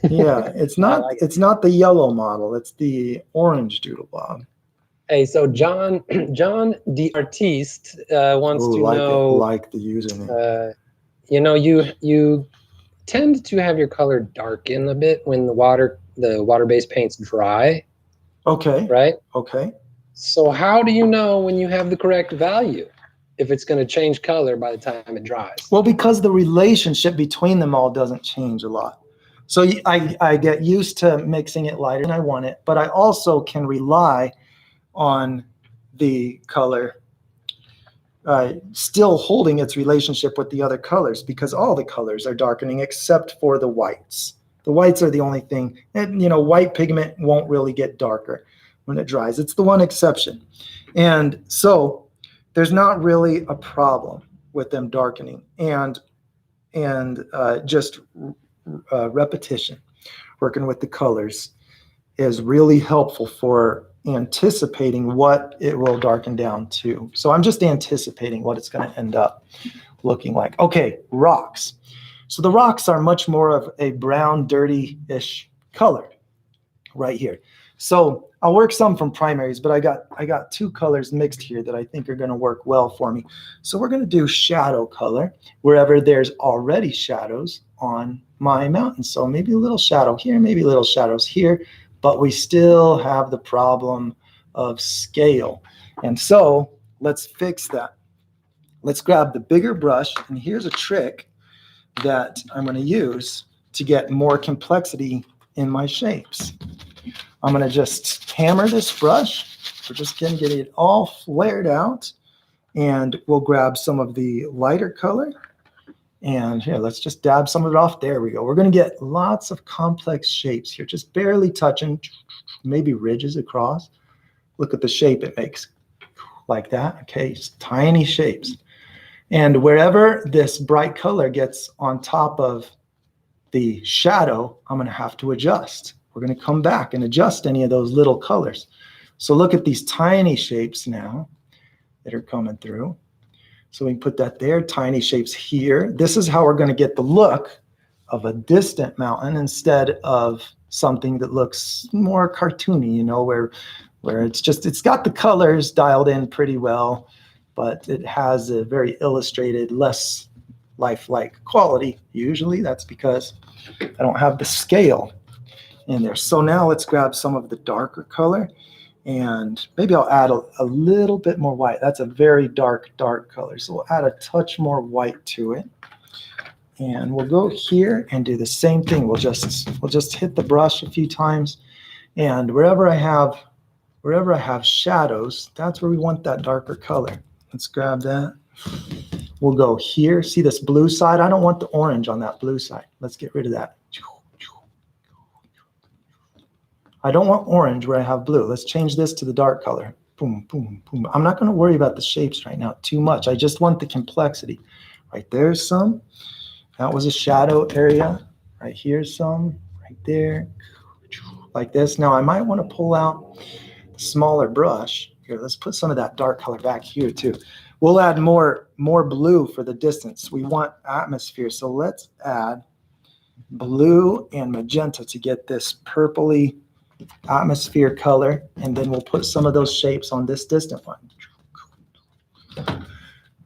Yeah, it's not. It's not the yellow model. It's the orange doodle bob. Hey, so John the artiste wants to know, like the username. You know, you tend to have your color darken a bit when the water-based paint's dry. Okay. Right. Okay. So how do you know when you have the correct value, if it's going to change color by the time it dries? Well, because the relationship between them all doesn't change a lot. So I get used to mixing it lighter than I want it, but I also can rely on the color still holding its relationship with the other colors because all the colors are darkening except for the whites. The whites are the only thing. And, you know, white pigment won't really get darker when it dries. It's the one exception. And so there's not really a problem with them darkening. And just repetition, working with the colors, is really helpful for anticipating what it will darken down to. So I'm just anticipating what it's going to end up looking like. Okay, rocks. So the rocks are much more of a brown, dirty-ish color right here. So I'll work some from primaries, but I got two colors mixed here that I think are going to work well for me. So we're going to do shadow color wherever there's already shadows on my mountain. So maybe a little shadow here, maybe little shadows here, but we still have the problem of scale. And so let's fix that. Let's grab the bigger brush, and here's a trick that I'm going to use to get more complexity in my shapes. I'm going to just hammer this brush We're just gonna get it all flared out, and we'll grab some of the lighter color. And here, let's just dab some of it off. There we go. We're gonna get lots of complex shapes here, just barely touching, maybe ridges across. Look at the shape it makes, like that. Okay, it's tiny shapes. And wherever this bright color gets on top of the shadow, I'm gonna have to adjust. We're gonna come back and adjust any of those little colors. So look at these tiny shapes now that are coming through. So we can put that there, tiny shapes here. This is how we're gonna get the look of a distant mountain instead of something that looks more cartoony, you know, where it's got the colors dialed in pretty well, but it has a very illustrated, less lifelike quality. Usually that's because I don't have the scale in there. So now let's grab some of the darker color, and maybe I'll add a little bit more white. That's a very dark color. So we'll add a touch more white to it. And we'll go here and do the same thing. We'll just hit the brush a few times, and wherever I have shadows, that's where we want that darker color. Let's grab that. We'll go here. See this blue side? I don't want the orange on that blue side. Let's get rid of that. I don't want orange where I have blue. Let's change this to the dark color. Boom, boom, boom. I'm not going to worry about the shapes right now too much. I just want the complexity. Right there's some. That was a shadow area. Right here's some. Right there. Like this. Now I might want to pull out the smaller brush. Here, let's put some of that dark color back here too. We'll add more blue for the distance. We want atmosphere. So let's add blue and magenta to get this purpley atmosphere color, and then we'll put some of those shapes on this distant one.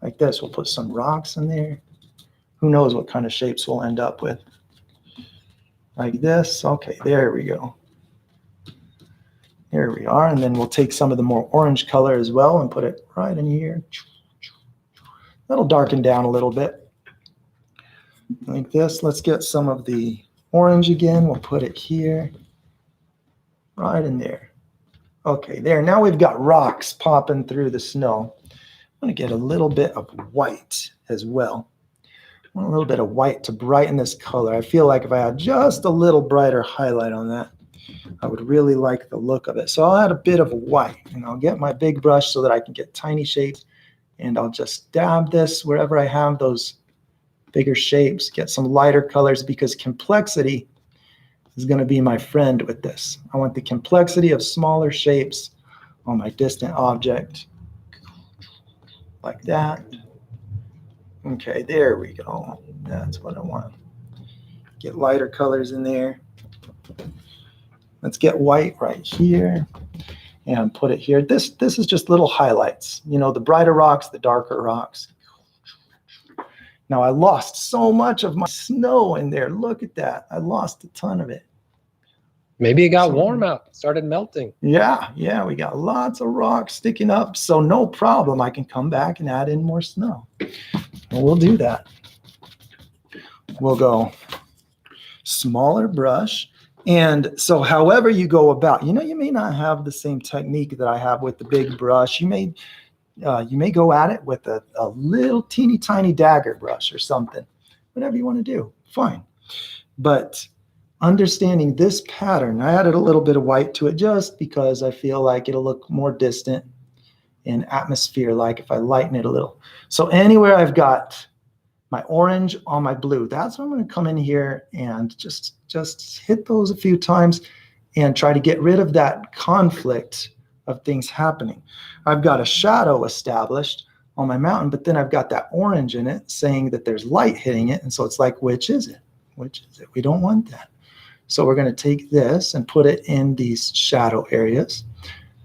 Like this. We'll put some rocks in there. Who knows what kind of shapes we'll end up with. Like this. Okay, there we go. Here we are, and then we'll take some of the more orange color as well and put it right in here. That'll darken down a little bit. Like this. Let's get some of the orange again. We'll put it here. Right in there. Okay, there. Now we've got rocks popping through the snow. I'm going to get a little bit of white as well. I want a little bit of white to brighten this color. I feel like if I had just a little brighter highlight on that, I would really like the look of it. So I'll add a bit of white, and I'll get my big brush so that I can get tiny shapes, and I'll just dab this wherever I have those bigger shapes, get some lighter colors, because complexity is going to be my friend with this. I want the complexity of smaller shapes on my distant object. Like that. Okay, there we go. That's what I want. Get lighter colors in there. Let's get white right here and put it here. This is just little highlights. You know, the brighter rocks, the darker rocks. Now I lost so much of my snow in there. Look at that. I lost a ton of it. Maybe it got warm out, started melting. Yeah, we got lots of rocks sticking up, so no problem. I can come back and add in more snow. And we'll do that. We'll go smaller brush. And so however you go about, you know, you may not have the same technique that I have with the big brush. You may go at it with a little teeny tiny dagger brush or something. Whatever you want to do, fine. But understanding this pattern, I added a little bit of white to it just because I feel like it'll look more distant and atmosphere-like if I lighten it a little. So anywhere I've got my orange on my blue, that's when I'm going to come in here and just hit those a few times and try to get rid of that conflict of things happening. I've got a shadow established on my mountain, but then I've got that orange in it saying that there's light hitting it. And so it's like, which is it? Which is it? We don't want that. So we're going to take this and put it in these shadow areas,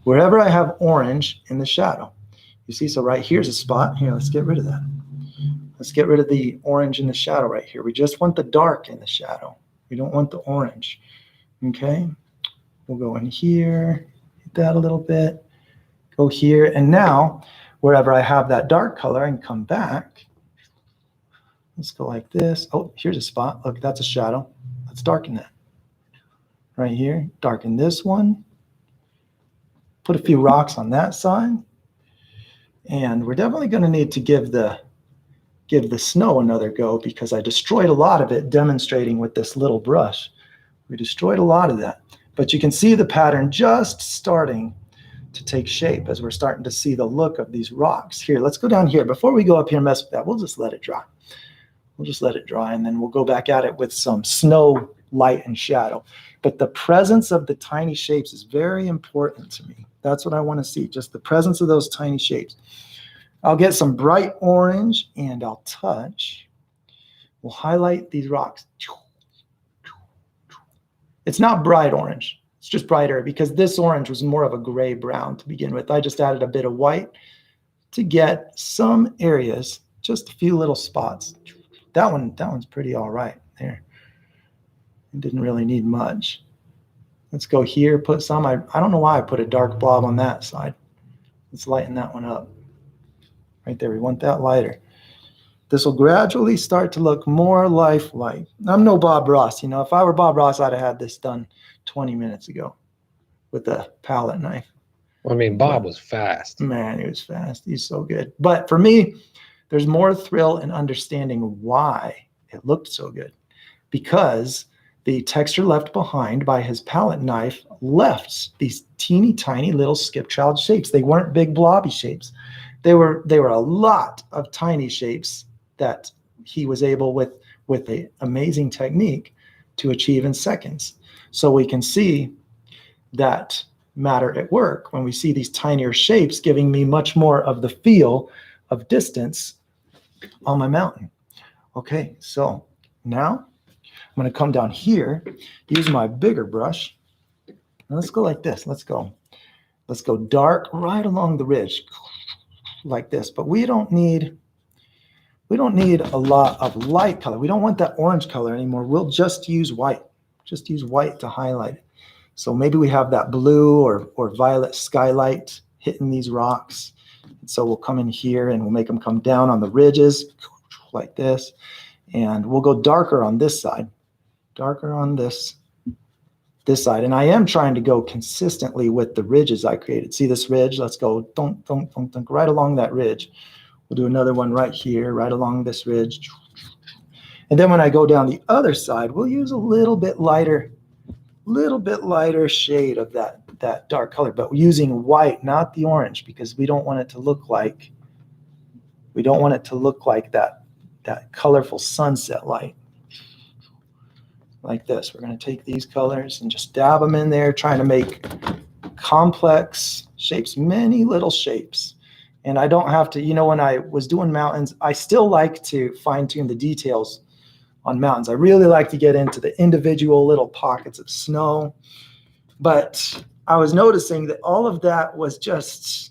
wherever I have orange in the shadow. You see, so right here's a spot. Here, let's get rid of that. Let's get rid of the orange in the shadow right here. We just want the dark in the shadow. We don't want the orange. Okay, we'll go in here, hit that a little bit, go here, and now wherever I have that dark color, I can come back. Let's go like this. Oh, here's a spot. Look, that's a shadow. Let's darken that. Right here, darken this one. put a few rocks on that side. And we're definitely going to need to give the snow another go because I destroyed a lot of it demonstrating with this little brush. We destroyed a lot of that. But you can see the pattern just starting to take shape as we're starting to see the look of these rocks. Here, let's go down here. Before we go up here and mess with that, we'll just let it dry. We'll just let it dry, and then we'll go back at it with some snow, light, and shadow. But the presence of the tiny shapes is very important to me. That's what I want to see, just the presence of those tiny shapes. I'll get some bright orange, and I'll touch. We'll highlight these rocks. It's not bright orange. It's just brighter because this orange was more of a gray brown to begin with. I just added a bit of white to get some areas, just a few little spots. That one's pretty all right there. It didn't really need much. Let's go here, put some. I don't know why I put a dark blob on that side. Let's lighten that one up. Right there, we want that lighter. This will gradually start to look more lifelike. I'm no Bob Ross. You know, if I were Bob Ross, I'd have had this done 20 minutes ago with a palette knife. I mean, Bob was fast. Man, he was fast. He's so good. But for me, there's more thrill in understanding why it looked so good. Because the texture left behind by his palette knife left these teeny tiny little skip-child shapes. They weren't big blobby shapes. They were a lot of tiny shapes that he was able with an amazing technique to achieve in seconds. So we can see that matter at work when we see these tinier shapes giving me much more of the feel of distance on my mountain. Okay, so now I'm going to come down here, use my bigger brush. And let's go like this. Let's go dark right along the ridge like this. But we don't need a lot of light color. We don't want that orange color anymore. We'll just use white. Just use white to highlight it. So maybe we have that blue or violet skylight hitting these rocks. So we'll come in here and we'll make them come down on the ridges like this. And we'll go darker on this side. Darker on this side. And I am trying to go consistently with the ridges I created. See this ridge? Let's go dunk, dunk, dunk, dunk, right along that ridge. We'll do another one right here, right along this ridge. And then when I go down the other side, we'll use a little bit lighter shade of that dark color, but using white, not the orange, because we don't want it to look like that colorful sunset light. Like this. We're going to take these colors and just dab them in there, trying to make complex shapes, many little shapes. And I don't have to, you know, when I was doing mountains, I still like to fine tune the details on mountains. I really like to get into the individual little pockets of snow. But I was noticing that all of that was just,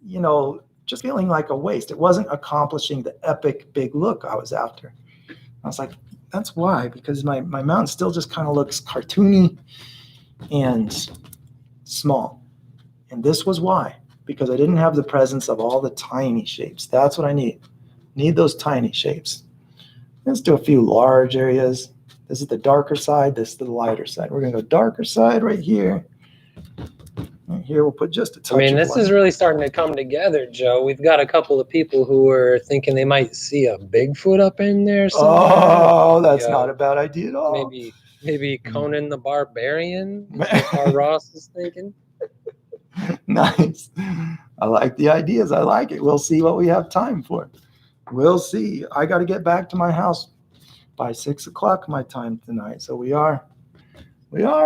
you know, just feeling like a waste. It wasn't accomplishing the epic big look I was after. I was like, that's why, because my mountain still just kind of looks cartoony and small. And this was why, because I didn't have the presence of all the tiny shapes. That's what I need. Need those tiny shapes. Let's do a few large areas. This is the darker side. This is the lighter side. We're going to go darker side right here. Right here, we'll put just a touch. I mean, this is really starting to come together, Joe. We've got a couple of people who are thinking they might see a Bigfoot up in there somewhere. Oh, that's not a bad idea at all. Maybe Conan the Barbarian, how Ross is thinking. Nice. I like the ideas. I like it. We'll see what we have time for. We'll see. I got to get back to my house by 6 o'clock my time tonight. So we are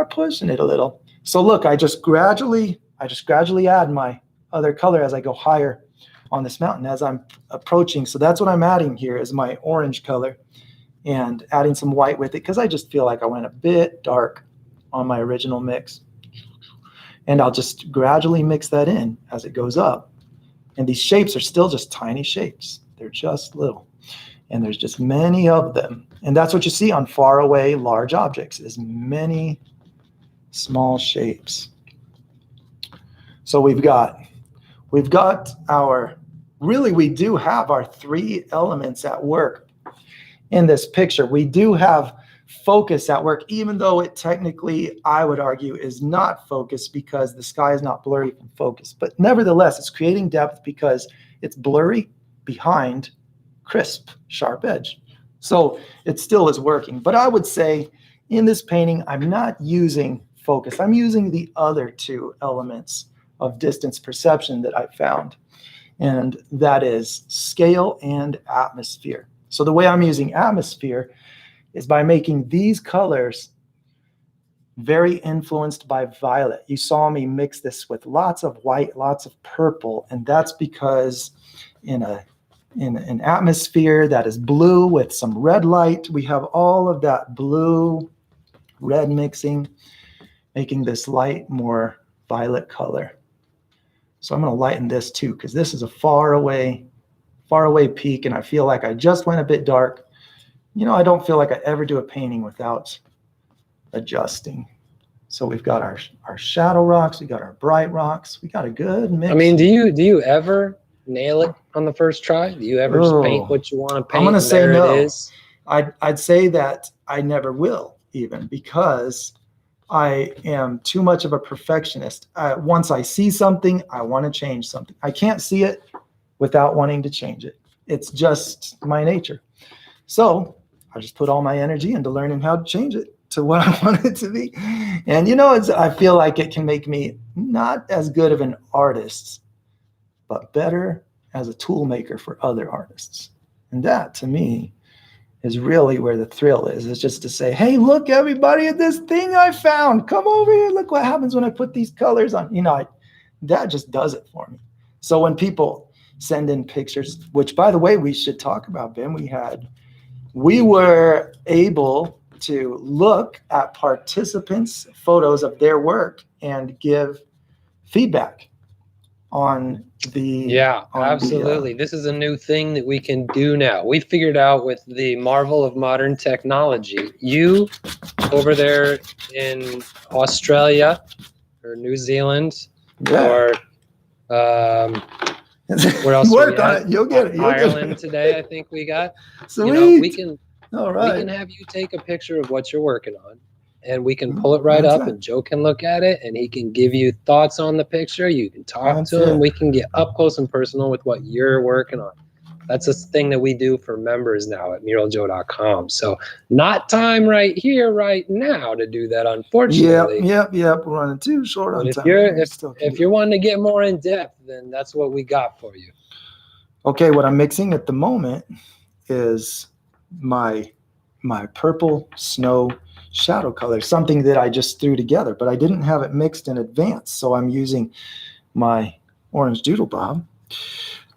pushing it a little. So look, I just gradually add my other color as I go higher on this mountain as I'm approaching. So that's what I'm adding here is my orange color and adding some white with it because I just feel like I went a bit dark on my original mix. And I'll just gradually mix that in as it goes up. And these shapes are still just tiny shapes. They're just little. And there's just many of them. And that's what you see on far away large objects is many small shapes. So we do have our three elements at work in this picture. We do have focus at work, even though it technically, I would argue, is not focus because the sky is not blurry from focus. But nevertheless, it's creating depth because it's blurry behind crisp, sharp edge. So it still is working. But I would say in this painting, I'm not using focus. I'm using the other two elements of distance perception that I found. And that is scale and atmosphere. So the way I'm using atmosphere is by making these colors very influenced by violet. You saw me mix this with lots of white, lots of purple, and that's because in an atmosphere that is blue with some red light, we have all of that blue, red mixing, making this light more violet color. So I'm going to lighten this too, because this is a far away peak, and I feel like I just went a bit dark. You know, I don't feel like I ever do a painting without adjusting. So we've got our shadow rocks, we got our bright rocks, we got a good mix. I mean, do you ever nail it on the first try? Do you ever just paint what you want to paint? I'm going to say no. It is? I'd say that I never will, even, because I am too much of a perfectionist. Once I see something, I want to change something. I can't see it without wanting to change it. It's just my nature. So I just put all my energy into learning how to change it to what I want it to be. And, you know, I feel like it can make me not as good of an artist, but better as a tool maker for other artists. And that, to me, is really where the thrill is. It's just to say, hey, look, everybody, at this thing I found. Come over here. Look what happens when I put these colors on. You know, that just does it for me. So when people send in pictures, which, by the way, we should talk about, Ben, we were able to look at participants' photos of their work and give feedback on the absolutely. This is a new thing that we can do now. We figured out with the marvel of modern technology. You over there in Australia or New Zealand or where else? Work on it. You'll get it. Ireland today, I think we got. Sweet. You know, we can. All right. We can have you take a picture of what you're working on, and we can pull it right up, and Joe can look at it, and he can give you thoughts on the picture. You can talk to him. We can get up close and personal with what you're working on. That's a thing that we do for members now at muraljoe.com. So not time right here, right now to do that, unfortunately. Yep. We're running too short on time. If you're wanting to get more in depth, then that's what we got for you. Okay, what I'm mixing at the moment is my purple snow shadow color, something that I just threw together, but I didn't have it mixed in advance. So I'm using my orange doodle bob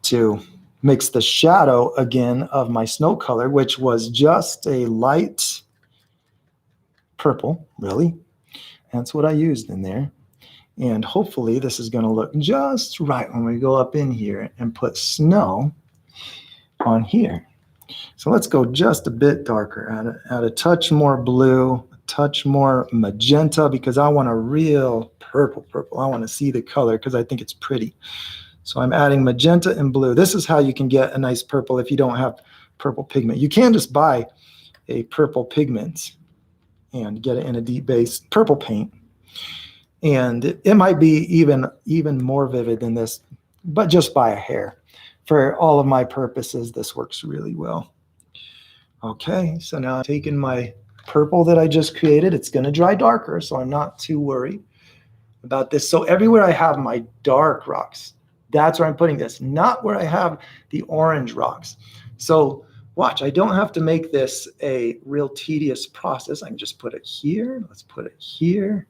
to mix the shadow again of my snow color, which was just a light purple, really. That's what I used in there. And hopefully this is going to look just right when we go up in here and put snow on here. So let's go just a bit darker, add a touch more blue, a touch more magenta, because I want a real purple. I want to see the color because I think it's pretty. So I'm adding magenta and blue. This is how you can get a nice purple if you don't have purple pigment. You can just buy a purple pigment and get it in a deep base purple paint. And it might be even more vivid than this, but just by a hair. For all of my purposes, this works really well. Okay, so now I'm taking my purple that I just created. It's going to dry darker, so I'm not too worried about this. So everywhere I have my dark rocks, that's where I'm putting this, not where I have the orange rocks. So watch, I don't have to make this a real tedious process. I can just put it here. Let's put it here.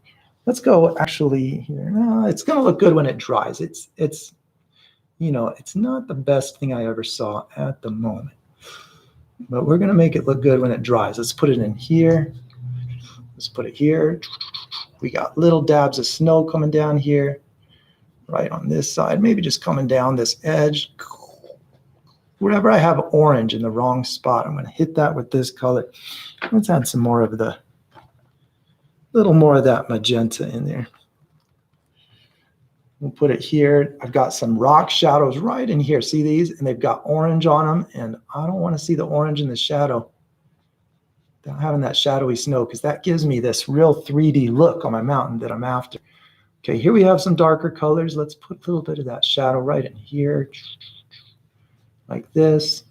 Let's go actually here. It's going to look good when it dries. It's you know, it's not the best thing I ever saw at the moment, but we're going to make it look good when it dries. Let's put it in here. Let's put it here. We got little dabs of snow coming down here, right on this side, maybe just coming down this edge. Wherever I have orange in the wrong spot, I'm going to hit that with this color. Let's add some more of little more of that magenta in there. We'll put it here. I've got some rock shadows right in here. See these? And they've got orange on them. And I don't want to see the orange in the shadow. having that shadowy snow, because that gives me this real 3D look on my mountain that I'm after. Okay, here we have some darker colors. Let's put a little bit of that shadow right in here, like this.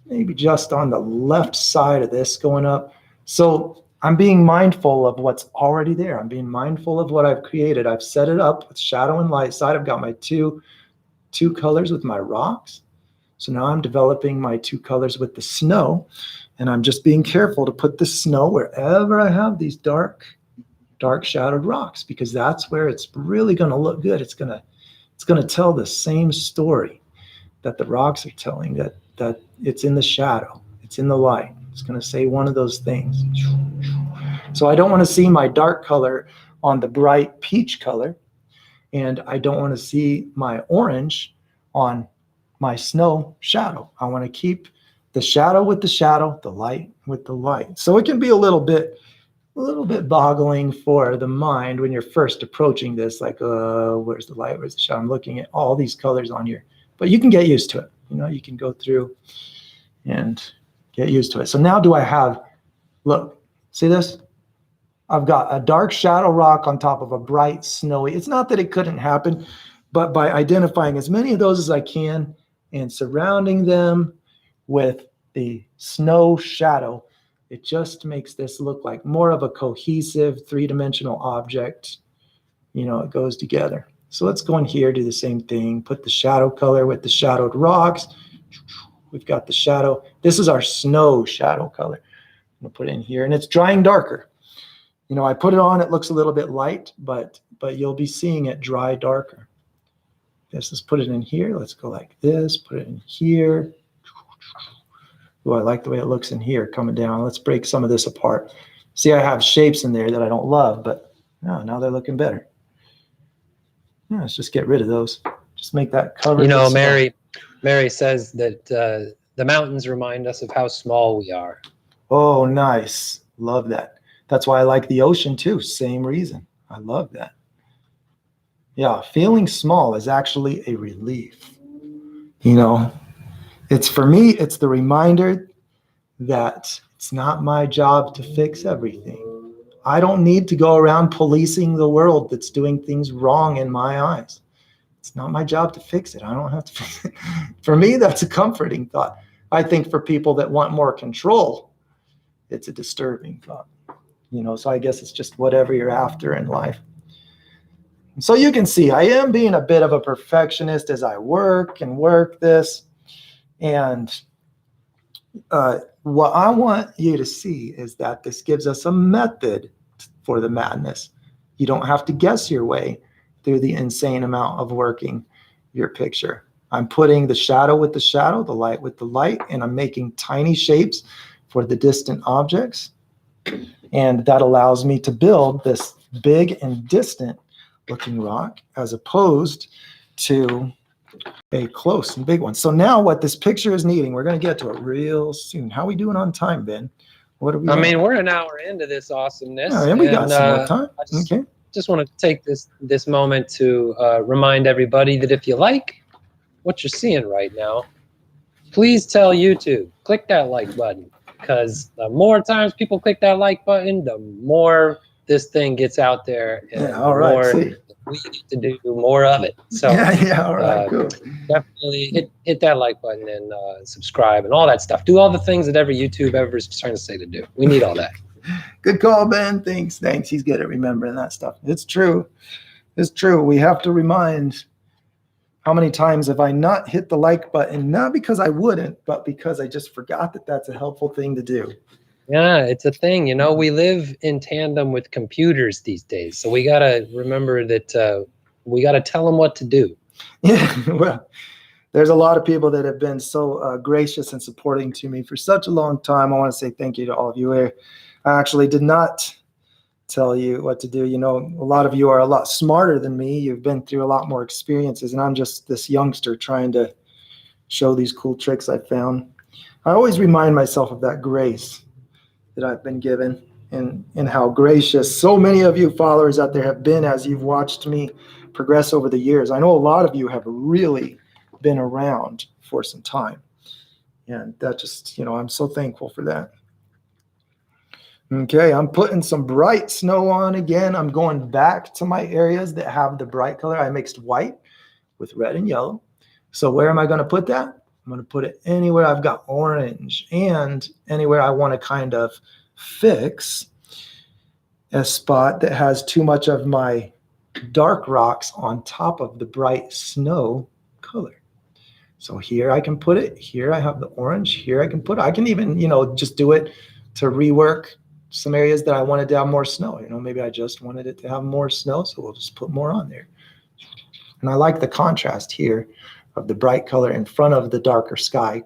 Maybe just on the left side of this going up. So I'm being mindful of what's already there. I'm being mindful of what I've created. I've set it up with shadow and light side. I've got my two colors with my rocks. So now I'm developing my 2 colors with the snow, and I'm just being careful to put the snow wherever I have these dark shadowed rocks, because that's where it's really going to look good. It's going to tell the same story that the rocks are telling, that it's in the shadow, it's in the light. It's going to say one of those things. So I don't want to see my dark color on the bright peach color, and I don't want to see my orange on my snow shadow. I want to keep the shadow with the shadow, the light with the light. So it can be a little bit boggling for the mind when you're first approaching this, like, where's the light, where's the shadow? I'm looking at all these colors on here, but you can get used to it. You can go through and get used to it. So now do I have, look, see this? I've got a dark shadow rock on top of a bright snowy. It's not that it couldn't happen, but by identifying as many of those as I can and surrounding them with the snow shadow, it just makes this look like more of a cohesive 3-dimensional object. It goes together. So let's go in here, do the same thing, put the shadow color with the shadowed rocks. We've got the shadow. This is our snow shadow color. I'm gonna put it in here, and it's drying darker. I put it on, it looks a little bit light, but you'll be seeing it dry darker. Let's put it in here. Let's go like this, put it in here. Oh, I like the way it looks in here coming down. Let's break some of this apart. See, I have shapes in there that I don't love, but now they're looking better. Yeah, let's just get rid of those. Just make that cover. Mary says that the mountains remind us of how small we are. Oh, nice. Love that. That's why I like the ocean too. Same reason. I love that. Yeah, feeling small is actually a relief. It's for me, it's the reminder that it's not my job to fix everything. I don't need to go around policing the world that's doing things wrong in my eyes. It's not my job to fix it. I don't have to fix it. For me, that's a comforting thought. I think for people that want more control, it's a disturbing thought. So I guess it's just whatever you're after in life. So you can see I am being a bit of a perfectionist as I work this. And what I want you to see is that this gives us a method for the madness. You don't have to guess your way through the insane amount of working your picture. I'm putting the shadow with the shadow, the light with the light, and I'm making tiny shapes for the distant objects. And that allows me to build this big and distant looking rock as opposed to a close and big one. So now what this picture is needing, we're going to get to it real soon. How are we doing on time, Ben? What are we doing? We're an hour into this awesomeness. Yeah, and we got some more time. Okay. Just want to take this moment to remind everybody that if you like what you're seeing right now, please tell YouTube, click that like button, because the more times people click that like button, the more this thing gets out there, and the more we get to do more of it. So all right, cool. Definitely hit that like button and subscribe and all that stuff. Do all the things that every YouTube ever is trying to say to do. We need all that. Good call, Ben. Thanks. He's good at remembering that stuff. It's true. We have to remind, how many times have I not hit the like button? Not because I wouldn't, but because I just forgot that that's a helpful thing to do. Yeah, it's a thing. We live in tandem with computers these days. So we got to remember that we got to tell them what to do. Yeah, well, there's a lot of people that have been so gracious and supporting to me for such a long time. I want to say thank you to all of you. I actually did not tell you what to do. A lot of you are a lot smarter than me. You've been through a lot more experiences, and I'm just this youngster trying to show these cool tricks I found. I always remind myself of that grace that I've been given, and how gracious so many of you followers out there have been as you've watched me progress over the years. I know a lot of you have really been around for some time, and that just, I'm so thankful for that. Okay, I'm putting some bright snow on again. I'm going back to my areas that have the bright color. I mixed white with red and yellow. So where am I going to put that? I'm going to put it anywhere I've got orange and anywhere I want to kind of fix a spot that has too much of my dark rocks on top of the bright snow color. So here I can put it. Here I have the orange. Here I can put it. I can even, just do it to rework some areas that I wanted to have more snow. Maybe I just wanted it to have more snow, so we'll just put more on there. And I like the contrast here of the bright color in front of the darker sky.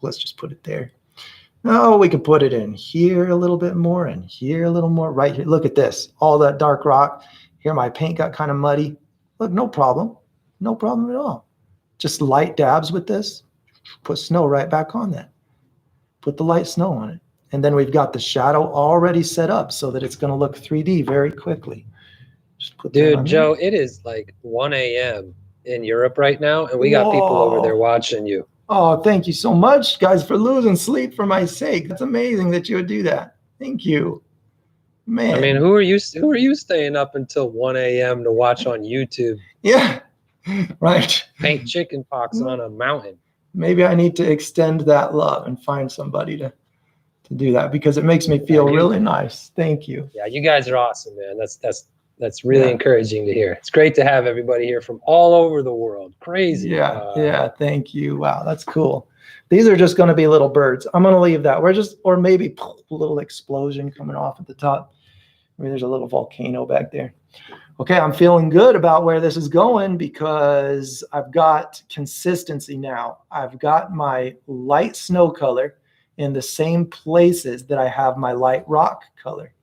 Let's just put it there. Oh, we can put it in here a little bit more and here a little more. Right here. Look at this. All that dark rock. Here my paint got kind of muddy. Look, no problem. No problem at all. Just light dabs with this. Put snow right back on that. Put the light snow on it. And then we've got the shadow already set up so that it's going to look 3D very quickly. Dude, Joe, it is like 1 a.m. in Europe right now, and we got people over there watching you. Oh, thank you so much, guys, for losing sleep for my sake. That's amazing that you would do that. Thank you. Man. I mean, who are you staying up until 1 a.m. to watch on YouTube? Yeah, right. Paint chicken pox on a mountain. Maybe I need to extend that love and find somebody to do that because it makes me feel really nice. Thank you. Yeah, you guys are awesome, man. That's really encouraging to hear. It's great to have everybody here from all over the world. Crazy. Yeah, thank you. Wow, that's cool. These are just going to be little birds. I'm going to leave that. Or maybe a little explosion coming off at the top. Maybe there's a little volcano back there. Okay, I'm feeling good about where this is going because I've got consistency now. I've got my light snow color in the same places that I have my light rock color.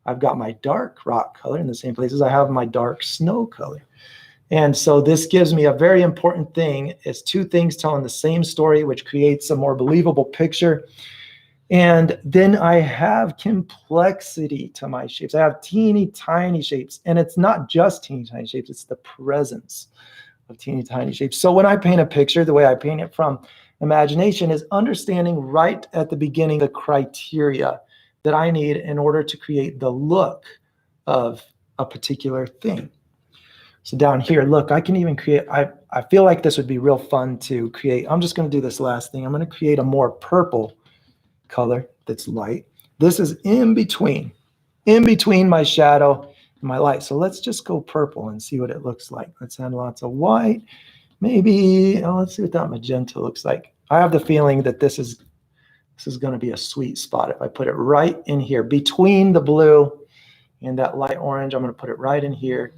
I've got my dark rock color in the same places I have my dark snow color. And so this gives me a very important thing. It's two things telling the same story, which creates a more believable picture. And then I have complexity to my shapes. I have teeny tiny shapes. And it's not just teeny tiny shapes, it's the presence of teeny tiny shapes. So when I paint a picture, the way I paint it from imagination is understanding right at the beginning the criteria that I need in order to create the look of a particular thing. So down here, look, I can even create, I feel like this would be real fun to create. I'm just going to do this last thing. I'm going to create a more purple color that's light. This is in between my shadow and my light. So let's just go purple and see what it looks like. Let's add lots of white. Maybe, let's see what that magenta looks like. I have the feeling that this is going to be a sweet spot. If I put it right in here between the blue and that light orange, I'm going to put it right in here.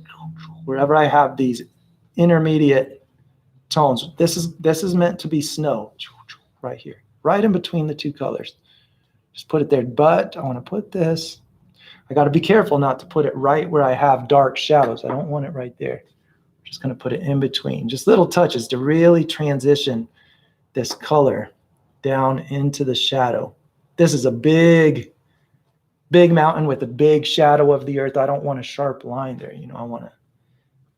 Wherever I have these intermediate tones, this is meant to be snow right here, right in between the two colors. Just put it there. But I want to put this. I got to be careful not to put it right where I have dark shadows. I don't want it right there. I'm just going to put it in between. Just little touches to really transition this color down into the shadow. This is a big mountain with a big shadow of the earth. I don't want a sharp line there. I want a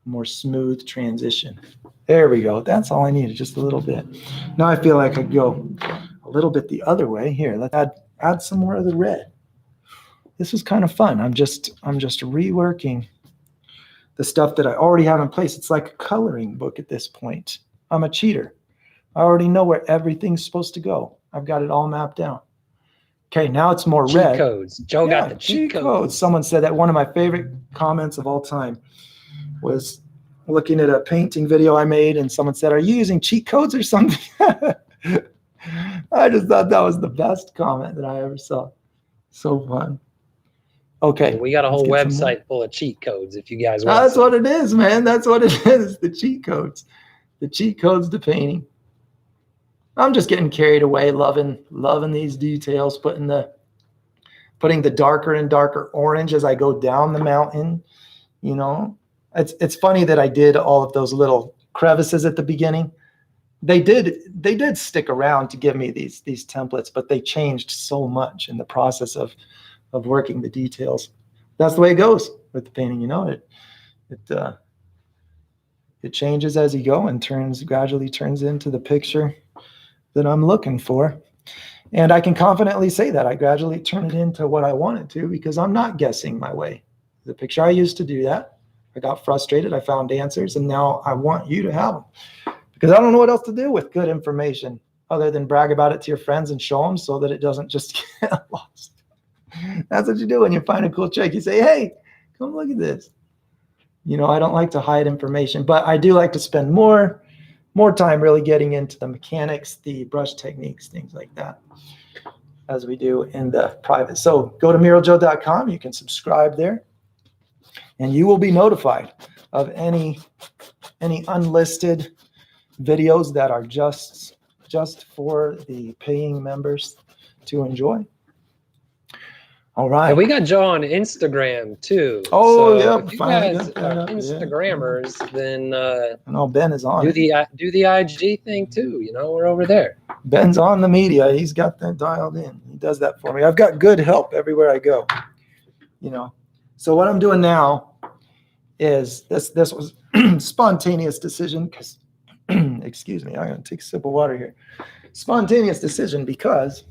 more smooth transition. There we go. That's all I needed, just a little bit. Now I feel like I could go a little bit the other way. Here, let's add some more of the red. This is kind of fun. I'm just reworking the stuff that I already have in place. It's like a coloring book at this point. I'm a cheater. I already know where everything's supposed to go. I've got it all mapped out. Okay, now it's more red. Cheat codes. Joe got the cheat codes. Someone said that one of my favorite comments of all time was looking at a painting video I made, and someone said, "Are you using cheat codes or something?" I just thought that was the best comment that I ever saw. So fun. Okay. We got a whole website full of cheat codes if you guys want. That's what it is, man. That's what it is. The cheat codes. The cheat codes to painting. I'm just getting carried away, loving these details, putting the darker and darker orange as I go down the mountain. It's funny that I did all of those little crevices at the beginning. They did stick around to give me these templates, but they changed so much in the process of working the details. That's the way it goes with the painting. It changes as you go and gradually turns into the picture that I'm looking for. And I can confidently say that I gradually turn it into what I wanted to because I'm not guessing my way. The picture I used to do that, I got frustrated, I found answers, and now I want you to have them because I don't know what else to do with good information other than brag about it to your friends and show them so that it doesn't just get lost. That's what you do when you find a cool trick. You say, hey, come look at this. I don't like to hide information, but I do like to spend more time really getting into the mechanics, the brush techniques, things like that, as we do in the private. So go to muraljoe.com. You can subscribe there, and you will be notified of any unlisted videos that are just for the paying members to enjoy. All right. And we got Joe on Instagram too. Oh, so yeah. If you guys are Instagrammers, then I know Ben is on. do the IG thing too. We're over there. Ben's on the media. He's got that dialed in. He does that for me. I've got good help everywhere I go. So what I'm doing now is this was spontaneous decision because excuse me, I'm going to take a sip of water here. Spontaneous decision because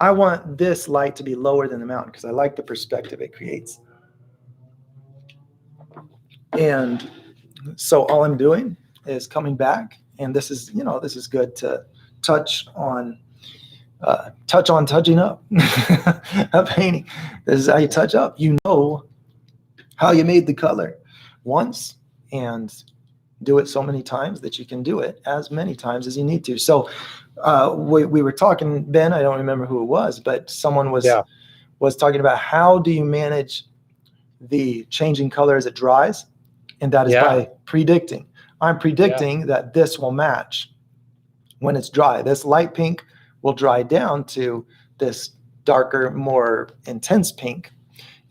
I want this light to be lower than the mountain because I like the perspective it creates. And so all I'm doing is coming back, and this is good to touch on touching up a painting. This is how you touch up. You know how you made the color once, and do it so many times that you can do it as many times as you need to. So we were talking, Ben, I don't remember who it was, but someone was talking about how do you manage the changing color as it dries? And that is by predicting. I'm predicting that this will match when it's dry. This light pink will dry down to this darker, more intense pink.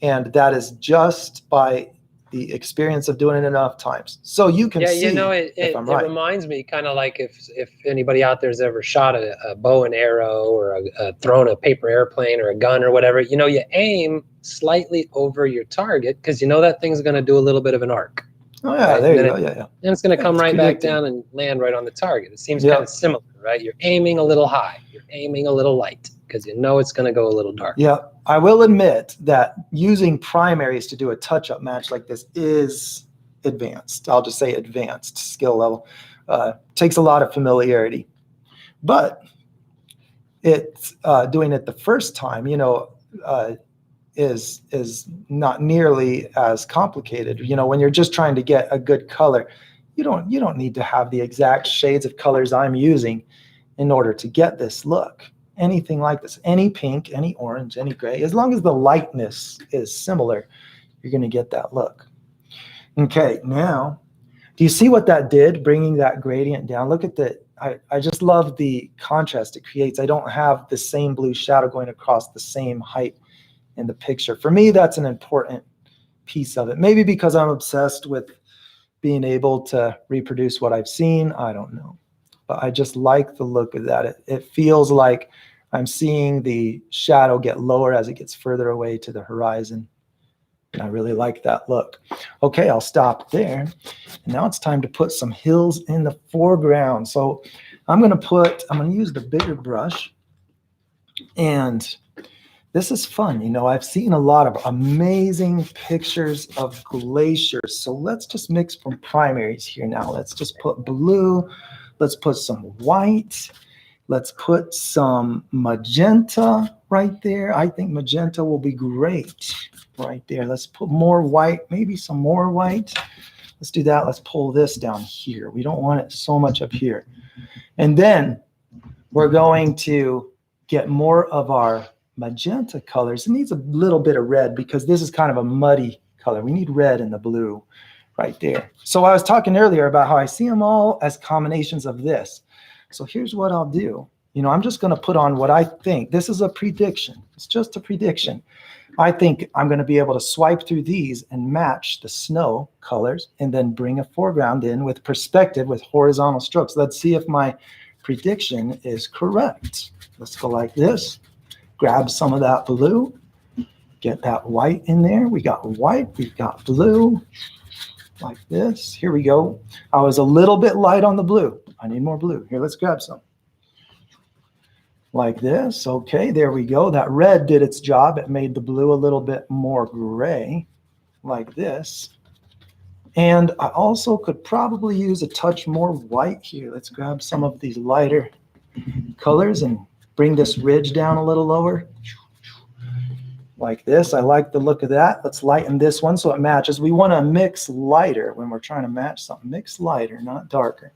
And that is just by the experience of doing it enough times. So you can see if I'm right. It reminds me kind of like if anybody out there's ever shot a bow and arrow or thrown a paper airplane or a gun or whatever, you aim slightly over your target because that thing's going to do a little bit of an arc. Oh, yeah, right? There you go. Yeah. And it's going to come right back down and land right on the target. It seems kind of similar, right? You're aiming a little high. You're aiming a little light because it's going to go a little dark. Yeah. I will admit that using primaries to do a touch-up match like this is advanced. I'll just say advanced skill level. Takes a lot of familiarity. But it's doing it the first time, is not nearly as complicated. When you're just trying to get a good color, you don't need to have the exact shades of colors I'm using in order to get this look. Anything like this, any pink, any orange, any gray, as long as the lightness is similar, you're going to get that look. Okay, now, do you see what that did, bringing that gradient down? Look at I just love the contrast it creates. I don't have the same blue shadow going across the same height in the picture. For me, that's an important piece of it. Maybe because I'm obsessed with being able to reproduce what I've seen. I don't know. But I just like the look of that. It feels like I'm seeing the shadow get lower as it gets further away to the horizon. And I really like that look. Okay, I'll stop there. And now it's time to put some hills in the foreground. So I'm going to use the bigger brush. And this is fun. I've seen a lot of amazing pictures of glaciers. So let's just mix from primaries here now. Let's just put blue. Let's put some white. Let's put some magenta right there. I think magenta will be great right there. Let's put more white, maybe some more white. Let's do that. Let's pull this down here. We don't want it so much up here. And then we're going to get more of our magenta colors. It needs a little bit of red because this is kind of a muddy color. We need red in the blue right there. So I was talking earlier about how I see them all as combinations of this. So here's what I'll do. I'm just going to put on what I think. This is a prediction. It's just a prediction. I think I'm going to be able to swipe through these and match the snow colors and then bring a foreground in with perspective with horizontal strokes. Let's see if my prediction is correct. Let's go like this. Grab some of that blue. Get that white in there. We got white. We've got blue. Like this. Here we go. I was a little bit light on the blue. I need more blue. Here, let's grab some. like this. Okay, there we go. That red did its job. It made the blue a little bit more gray, like this. And I also could probably use a touch more white here. Let's grab some of these lighter colors and bring this ridge down a little lower. Like this. I like the look of that. Let's lighten this one so it matches. We want to mix lighter when we're trying to match something. Mix lighter, not darker.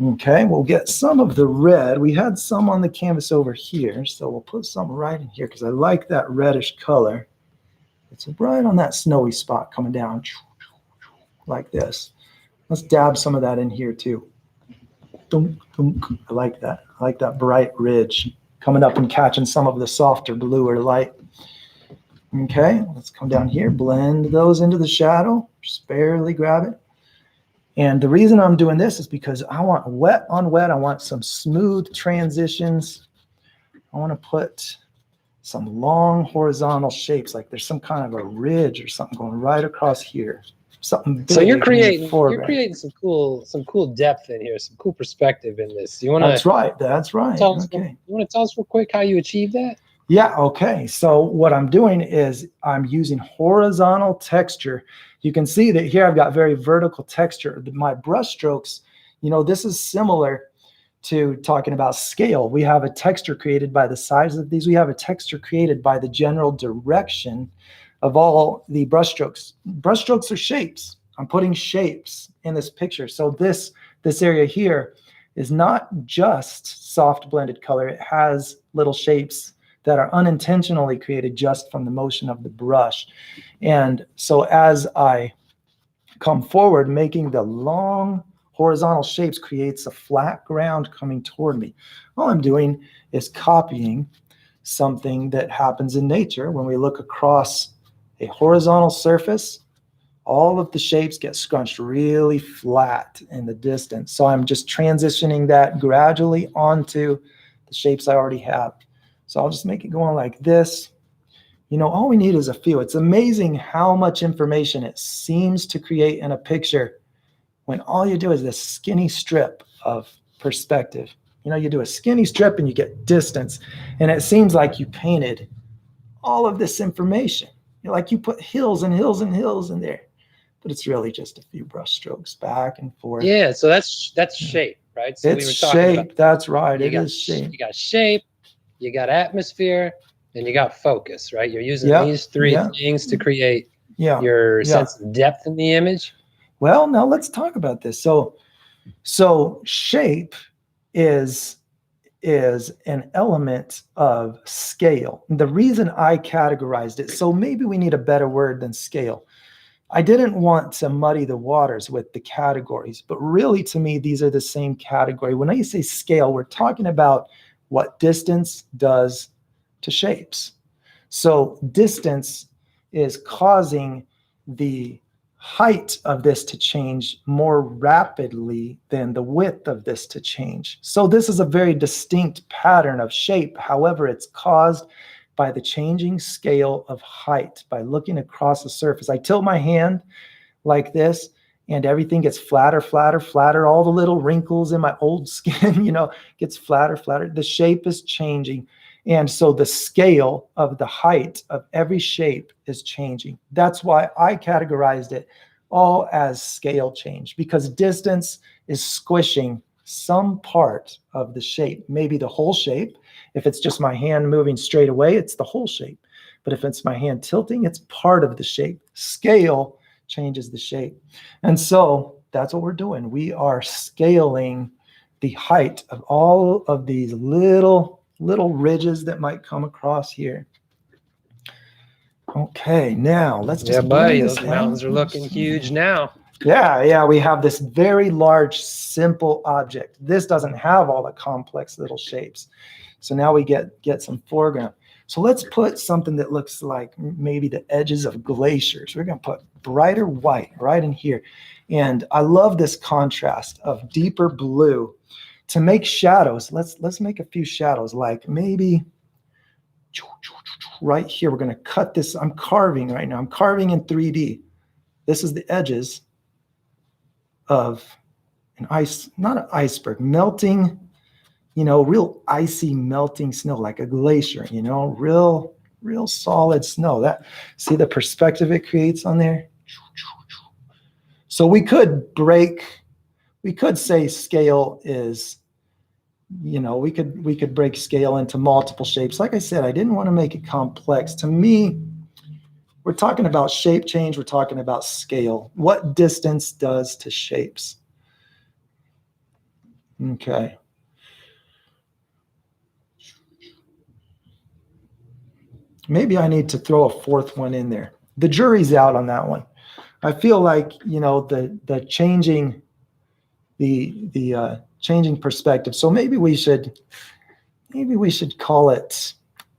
Okay, we'll get some of the red. We had some on the canvas over here, so we'll put some right in here because I like that reddish color. It's right on that snowy spot coming down like this. Let's dab some of that in here too. I like that. I like that bright ridge coming up and catching some of the softer bluer light. Okay, let's come down here, blend those into the shadow, just barely grab it. And the reason I'm doing this is because I want wet on wet. I want some smooth transitions. I want to put some long horizontal shapes, like there's some kind of a ridge or something going right across here. Something big. So you're creating some cool depth in here, some cool perspective in this. You want to? That's right. That's right. Okay. You want to tell us real quick how you achieve that? Yeah, okay. So what I'm doing is I'm using horizontal texture. You can see that here I've got very vertical texture. My brush strokes, you know, this is similar to talking about scale. We have a texture created by the size of these. We have a texture created by the general direction of all the brush strokes. Brush strokes are shapes. I'm putting shapes in this picture. So this area here is not just soft blended color. It has little shapes that are unintentionally created just from the motion of the brush. And so as I come forward, making the long horizontal shapes creates a flat ground coming toward me. All I'm doing is copying something that happens in nature. When we look across a horizontal surface, all of the shapes get scrunched really flat in the distance. So I'm just transitioning that gradually onto the shapes I already have. So I'll just make it going like this. You know, all we need is a few. It's amazing how much information it seems to create in a picture when all you do is this skinny strip of perspective. You know, you do a skinny strip and you get distance, and it seems like you painted all of this information. You know, like you put hills and hills and hills in there, but it's really just a few brush strokes back and forth. Yeah, so that's shape, right? So it's shape. That's right. It is shape. You got shape, you got atmosphere, and you got focus, right? You're using these three things to create your sense of depth in the image. Well, now let's talk about this. So shape is an element of scale. The reason I categorized it, so maybe we need a better word than scale. I didn't want to muddy the waters with the categories, but really to me, these are the same category. When I say scale, we're talking about what distance does to shapes. So distance is causing the height of this to change more rapidly than the width of this to change. So this is a very distinct pattern of shape. However, it's caused by the changing scale of height, by looking across the surface. I tilt my hand like this, and everything gets flatter, flatter, flatter. All the little wrinkles in my old skin, you know, gets flatter, flatter. The shape is changing. And so the scale of the height of every shape is changing. That's why I categorized it all as scale change, because distance is squishing some part of the shape, maybe the whole shape. If it's just my hand moving straight away, it's the whole shape. But if it's my hand tilting, it's part of the shape. Scale changes the shape. And so that's what we're doing. We are scaling the height of all of these little ridges that might come across here. Okay, now let's just buddy, those mountains are looking huge now. Yeah, we have this very large, simple object. This doesn't have all the complex little shapes. So now we get some foreground. So let's put something that looks like maybe the edges of glaciers. We're going to put brighter white right in here. And I love this contrast of deeper blue. To make shadows, let's make a few shadows, like maybe right here. We're going to cut this. I'm carving right now. I'm carving in 3D. This is the edges of not an iceberg, melting real icy melting snow, like a glacier, real solid snow. See the perspective it creates on there? So we could say scale is, we could break scale into multiple shapes. Like I said, I didn't want to make it complex. To me, we're talking about shape change. We're talking about scale. What distance does to shapes. Okay. Maybe I need to throw a fourth one in there. The jury's out on that one. I feel like, the changing changing perspective. So maybe we should call it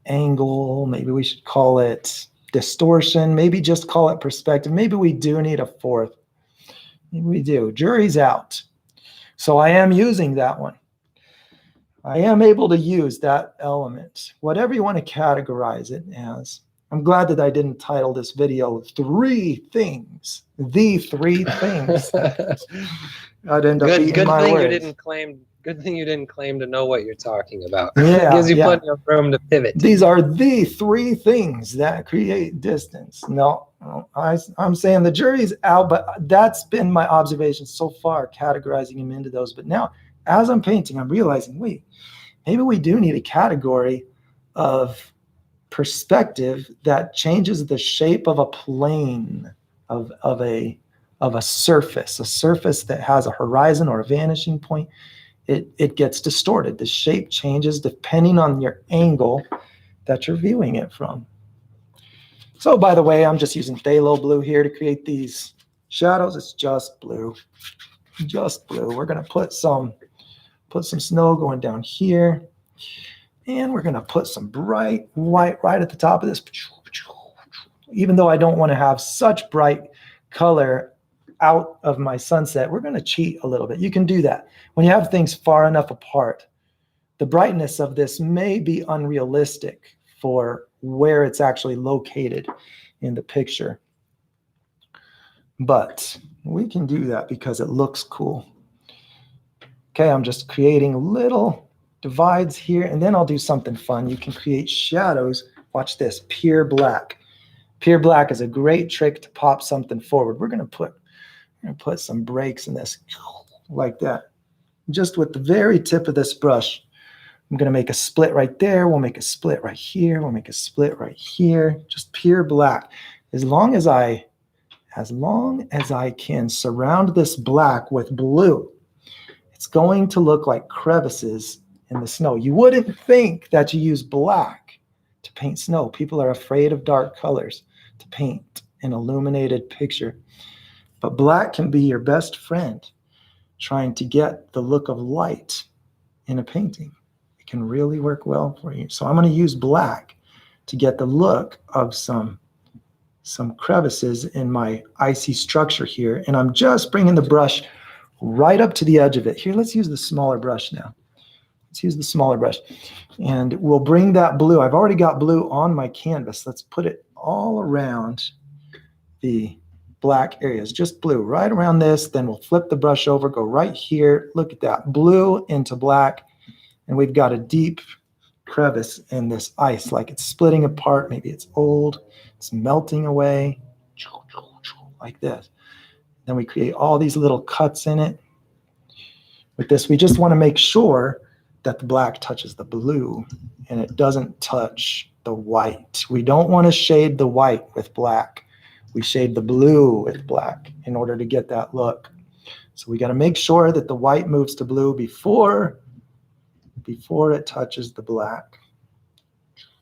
angle. Maybe we should call it distortion. Maybe just call it perspective. Maybe we do need a fourth. Maybe we do. Jury's out. So I am using that one. I am able to use that element, whatever you want to categorize it as. I'm glad that I didn't title this video 3 things. The 3 things. I'd end up eating my words. Good thing you didn't claim to know what you're talking about. Yeah, It gives you plenty of room to pivot. These are the 3 things that create distance. No, I'm saying the jury's out, but that's been my observation so far, categorizing them into those. But now, as I'm painting, I'm realizing, wait, maybe we do need a category of perspective that changes the shape of a plane, of a surface that has a horizon or a vanishing point. It gets distorted. The shape changes depending on your angle that you're viewing it from. So by the way, I'm just using phthalo blue here to create these shadows. It's just blue. Just blue. We're gonna put some snow going down here. And we're gonna put some bright white right at the top of this. Even though I don't want to have such bright color out of my sunset, we're gonna cheat a little bit. You can do that. When you have things far enough apart, the brightness of this may be unrealistic for where it's actually located in the picture. But we can do that because it looks cool. Okay, I'm just creating little divides here, and then I'll do something fun. You can create shadows. Watch this, pure black. Pure black is a great trick to pop something forward. We're gonna put some breaks in this, like that. Just with the very tip of this brush. I'm gonna make a split right there. We'll make a split right here. We'll make a split right here. Just pure black. As long as I can surround this black with blue, it's going to look like crevices in the snow. You wouldn't think that you use black to paint snow. People are afraid of dark colors to paint an illuminated picture. But black can be your best friend trying to get the look of light in a painting. It can really work well for you. So I'm going to use black to get the look of some crevices in my icy structure here. And I'm just bringing the brush right up to the edge of it. Here, let's use the smaller brush now. Let's use the smaller brush. And we'll bring that blue. I've already got blue on my canvas. Let's put it all around the black areas, just blue, right around this. Then we'll flip the brush over, go right here. Look at that, blue into black. And we've got a deep crevice in this ice, like it's splitting apart. Maybe it's old, it's melting away, like this. Then we create all these little cuts in it. With this, we just want to make sure that the black touches the blue and it doesn't touch the white. We don't want to shade the white with black. We shade the blue with black in order to get that look. So we got to make sure that the white moves to blue before it touches the black,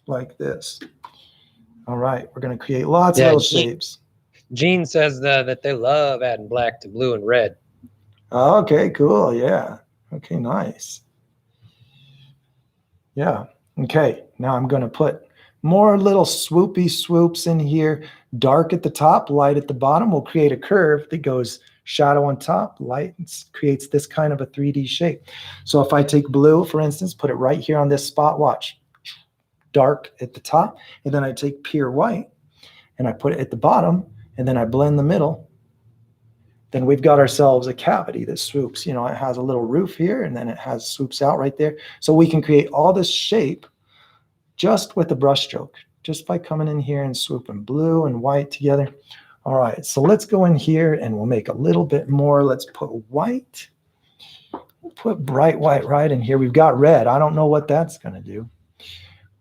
like this. All right, we're going to create lots of little shapes. Gene says that they love adding black to blue and red. Okay, cool. Yeah. Okay, nice. Yeah. Okay, now I'm going to put more little swoopy swoops in here. Dark at the top, light at the bottom. We'll create a curve that goes shadow on top, light, creates this kind of a 3D shape. So if I take blue, for instance, put it right here on this spot, watch. Dark at the top, and then I take pure white, and I put it at the bottom, and then I blend the middle. then we've got ourselves a cavity that swoops. It has a little roof here, and then it has swoops out right there. So we can create all this shape just with a brush stroke, just by coming in here and swooping blue and white together. All right, so let's go in here and we'll make a little bit more. Let's put white. We'll put bright white right in here. We've got red. I don't know what that's going to do.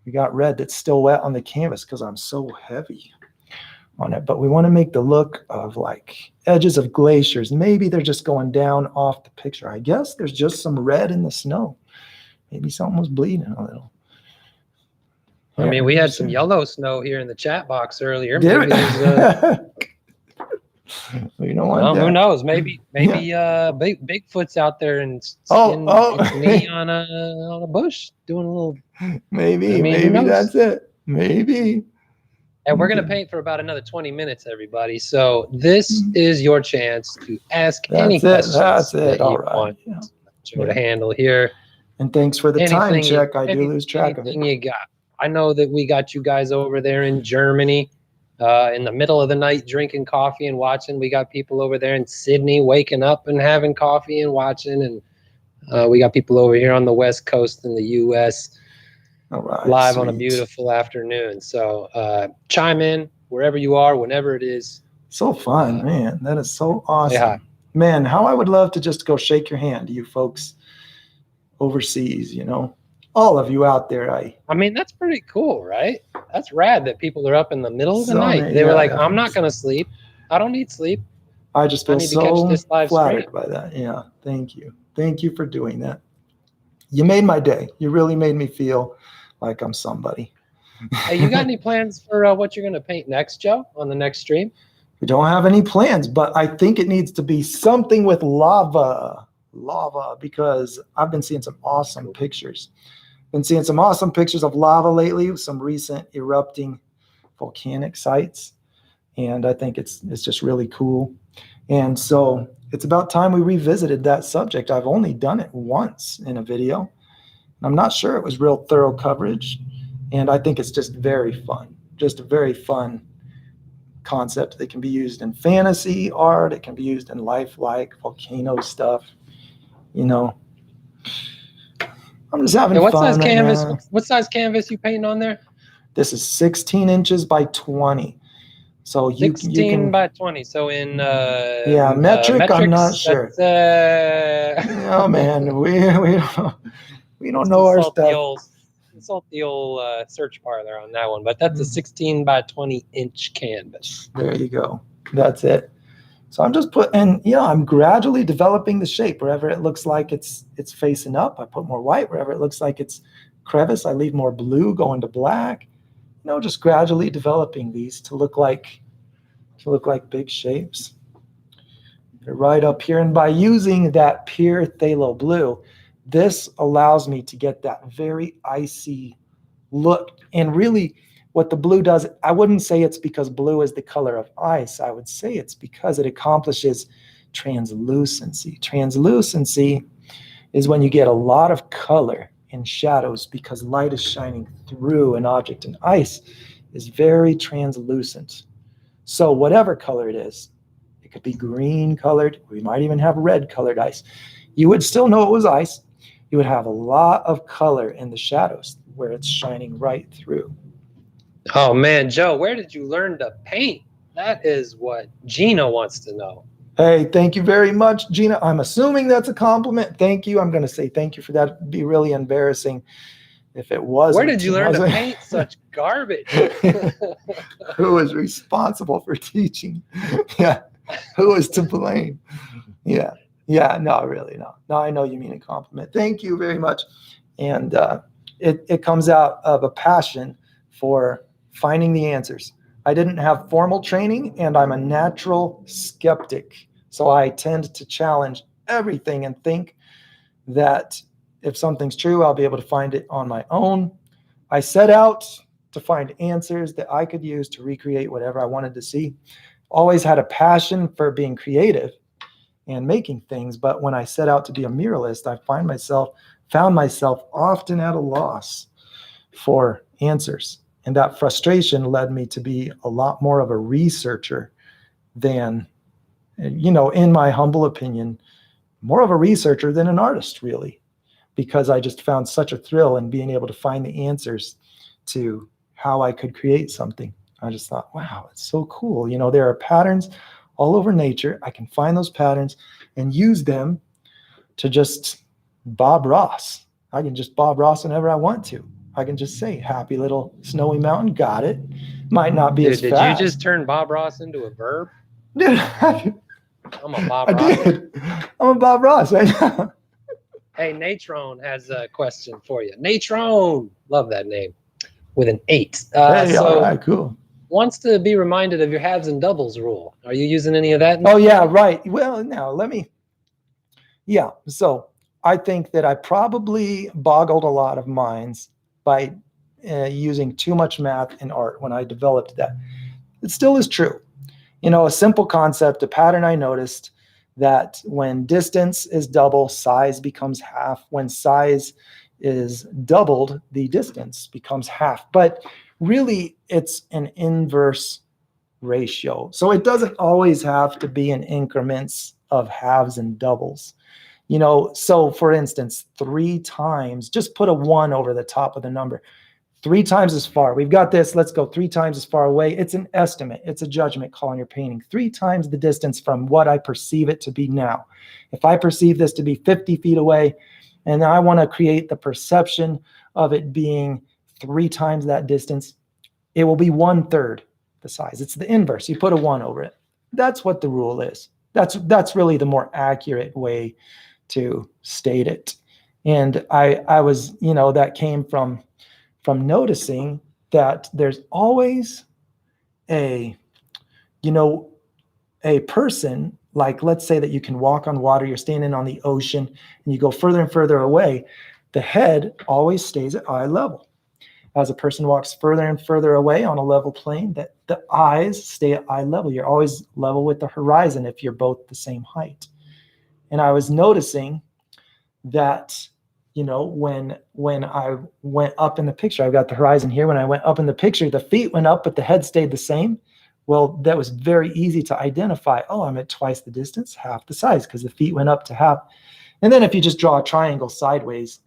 We got red that's still wet on the canvas because I'm so heavy on it. But we want to make the look of like edges of glaciers. Maybe they're just going down off the picture. I guess there's just some red in the snow. Maybe something was bleeding a little. I mean, we had some yellow snow here in the chat box earlier. Did Maybe there's you don't want that. who knows? Maybe Bigfoot's out there and its knee on a bush doing a little. Maybe that's it. Maybe. And we're gonna paint for about another 20 minutes, everybody. So this is your chance to ask any questions that you want Joe to handle here. And thanks for the time check. I do lose track of it. You got. I know that we got you guys over there in Germany. In the middle of the night drinking coffee and watching. We got people over there in Sydney waking up and having coffee and watching. And we got people over here on the West Coast in the U.S. Live on a beautiful afternoon. So chime in wherever you are, whenever it is. So fun, man. That is so awesome. Yeah. Man, how I would love to just go shake your hand, you folks overseas, all of you out there. I mean, that's pretty cool, right? That's rad that people are up in the middle of the night. They were like, I'm not going to sleep. I don't need sleep. I just feel so flattered by that. Yeah. Thank you. Thank you for doing that. You made my day. You really made me feel like I'm somebody. Hey, you got any plans for what you're going to paint next, Joe, on the next stream? We don't have any plans, but I think it needs to be something with lava, because I've been seeing some awesome pictures. Been seeing some awesome pictures of lava lately with some recent erupting volcanic sites. And I think it's just really cool. And so it's about time we revisited that subject. I've only done it once in a video. I'm not sure it was real thorough coverage. And I think it's just very fun, just a very fun concept that can be used in fantasy art. It can be used in lifelike volcano stuff, I'm just having fun. What size canvas you painting on there? This is 16 inches by 20. So you 16 by 20. So in metric, I'm not sure. Oh man, we don't know our stuff. Consult the old search parlor on that one, but that's a 16 by 20 inch canvas. There you go. That's it. So I'm just I'm gradually developing the shape. Wherever it looks like it's facing up, I put more white. Wherever it looks like it's crevice, I leave more blue going to black. Just gradually developing these to look like big shapes. They're right up here. And by using that pure phthalo blue, this allows me to get that very icy look. And really, what the blue does, I wouldn't say it's because blue is the color of ice. I would say it's because it accomplishes translucency. Translucency is when you get a lot of color in shadows because light is shining through an object, and ice is very translucent. So whatever color it is, it could be green colored, we might even have red colored ice. You would still know it was ice. You would have a lot of color in the shadows where it's shining right through. Oh man, Joe, where did you learn to paint? That is what Gina wants to know. Hey, thank you very much, Gina. I'm assuming that's a compliment. Thank you. I'm going to say thank you for that. It'd be really embarrassing if it wasn't. Where did you learn to paint such garbage? Who is responsible for teaching? Yeah. Who is to blame? Yeah. Yeah. No, really, no. No, I know you mean a compliment. Thank you very much. And it comes out of a passion for finding the answers. I didn't have formal training, and I'm a natural skeptic. So I tend to challenge everything and think that if something's true, I'll be able to find it on my own. I set out to find answers that I could use to recreate whatever I wanted to see. Always had a passion for being creative and making things, but when I set out to be a muralist, I found myself often at a loss for answers. And that frustration led me to be a lot more of a researcher than in my humble opinion, more of a researcher than an artist, really, because I just found such a thrill in being able to find the answers to how I could create something. I just thought, wow, it's so cool. There are patterns all over nature. I can find those patterns and use them to just Bob Ross. I can just Bob Ross whenever I want to. I can just say, happy little snowy mountain, got it. Might not be as Did fast. you just turn Bob Ross into a verb? Dude, I'm a Bob I Ross. did. I'm a Bob Ross. Hey, Natron has a question for you. Natron, love that name, with an 8. Hey, all right, cool. Wants to be reminded of your halves and doubles rule. Are you using any of that? Oh, yeah, right. Well, now so I think that I probably boggled a lot of minds by using too much math in art when I developed that. It still is true. A simple concept, a pattern I noticed, that when distance is double, size becomes half. When size is doubled, the distance becomes half. But really, it's an inverse ratio. So it doesn't always have to be in increments of halves and doubles. So for instance, 3 times, just put a 1 over the top of the number. 3 times as far. We've got this. Let's go 3 times as far away. It's an estimate. It's a judgment call on your painting. 3 times the distance from what I perceive it to be now. If I perceive this to be 50 feet away, and I want to create the perception of it being 3 times that distance, it will be 1/3 the size. It's the inverse. You put a 1 over it. That's what the rule is. That's really the more accurate way to state it. And I was, that came from noticing that there's always a person, like let's say that you can walk on water, you're standing on the ocean and you go further and further away, the head always stays at eye level. As a person walks further and further away on a level plane, that the eyes stay at eye level. You're always level with the horizon if you're both the same height. And I was noticing that when I went up in the picture, I've got the horizon here. When I went up in the picture, the feet went up, but the head stayed the same. Well, that was very easy to identify. Oh, I'm at twice the distance, half the size, because the feet went up to half. And then if you just draw a triangle sideways,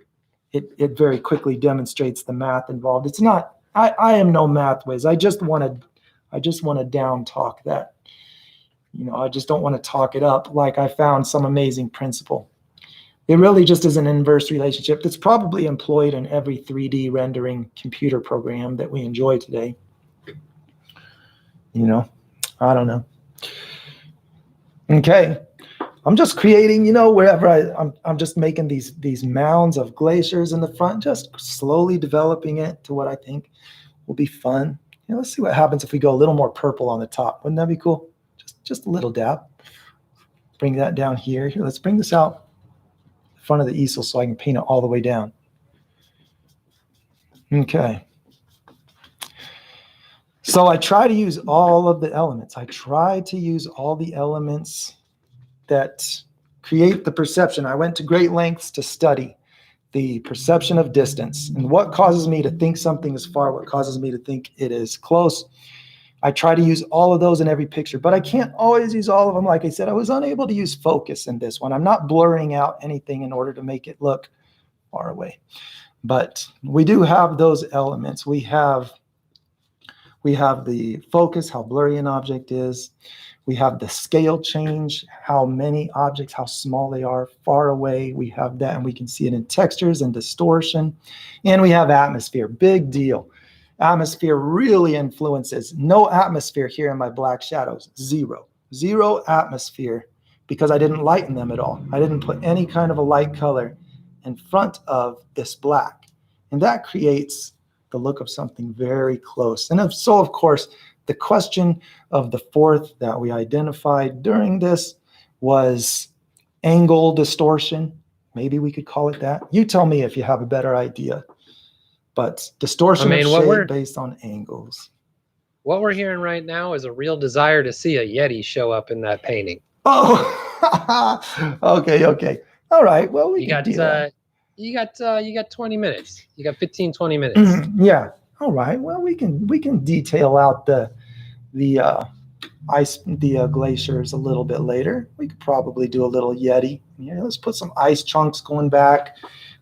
it very quickly demonstrates the math involved. It's not, I am no math whiz. I just want to down talk that. I just don't want to talk it up like I found some amazing principle. It really just is an inverse relationship that's probably employed in every 3D rendering computer program that we enjoy today. I don't know. Okay. I'm just creating, wherever I'm just making these mounds of glaciers in the front, just slowly developing it to what I think will be fun. Let's see what happens if we go a little more purple on the top. Wouldn't that be cool? Just a little dab. Bring that down here. Here, let's bring this out front of the easel so I can paint it all the way down. Okay. So I try to use all of the elements. I try to use all the elements that create the perception. I went to great lengths to study the perception of distance and what causes me to think something is far, what causes me to think it is close. I try to use all of those in every picture, but I can't always use all of them. Like I said, I was unable to use focus in this one. I'm not blurring out anything in order to make it look far away. But we do have those elements. We have the focus, how blurry an object is. We have the scale change, how many objects, how small they are, far away. We have that, and we can see it in textures and distortion. And we have atmosphere, big deal. Atmosphere really influences. No atmosphere here in my black shadows, zero. Zero atmosphere because I didn't lighten them at all. I didn't put any kind of a light color in front of this black. And that creates the look of something very close. And so, of course, the question of the fourth that we identified during this was angle distortion. Maybe we could call it that. You tell me if you have a better idea. But distortion of shape based on angles. What we're hearing right now is a real desire to see a yeti show up in that painting. Oh, okay. All right. Well, we can do that. You got 20 minutes. You got 15, 20 minutes. Yeah. All right. Well, we can detail out the glaciers a little bit later. We could probably do a little yeti. Yeah, let's put some ice chunks going back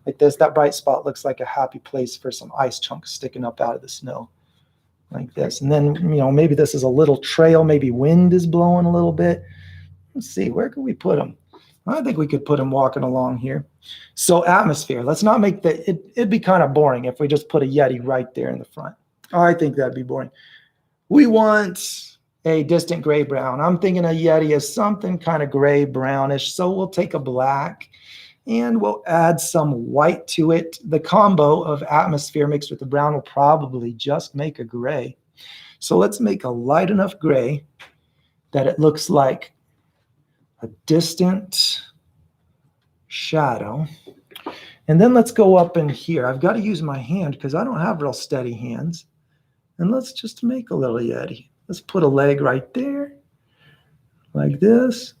like this. That bright spot looks like a happy place for some ice chunks sticking up out of the snow like this. And then, maybe this is a little trail. Maybe wind is blowing a little bit. Let's see, where can we put them? I think we could put them walking along here. So atmosphere, let's not make it'd be kind of boring if we just put a yeti right there in the front. I think that'd be boring. We want a distant gray brown. I'm thinking a yeti is something kind of gray brownish. So we'll take a black and we'll add some white to it. The combo of atmosphere mixed with the brown will probably just make a gray. So let's make a light enough gray that it looks like a distant shadow. And then let's go up in here. I've got to use my hand because I don't have real steady hands. And let's just make a little yeti. Let's put a leg right there, like this.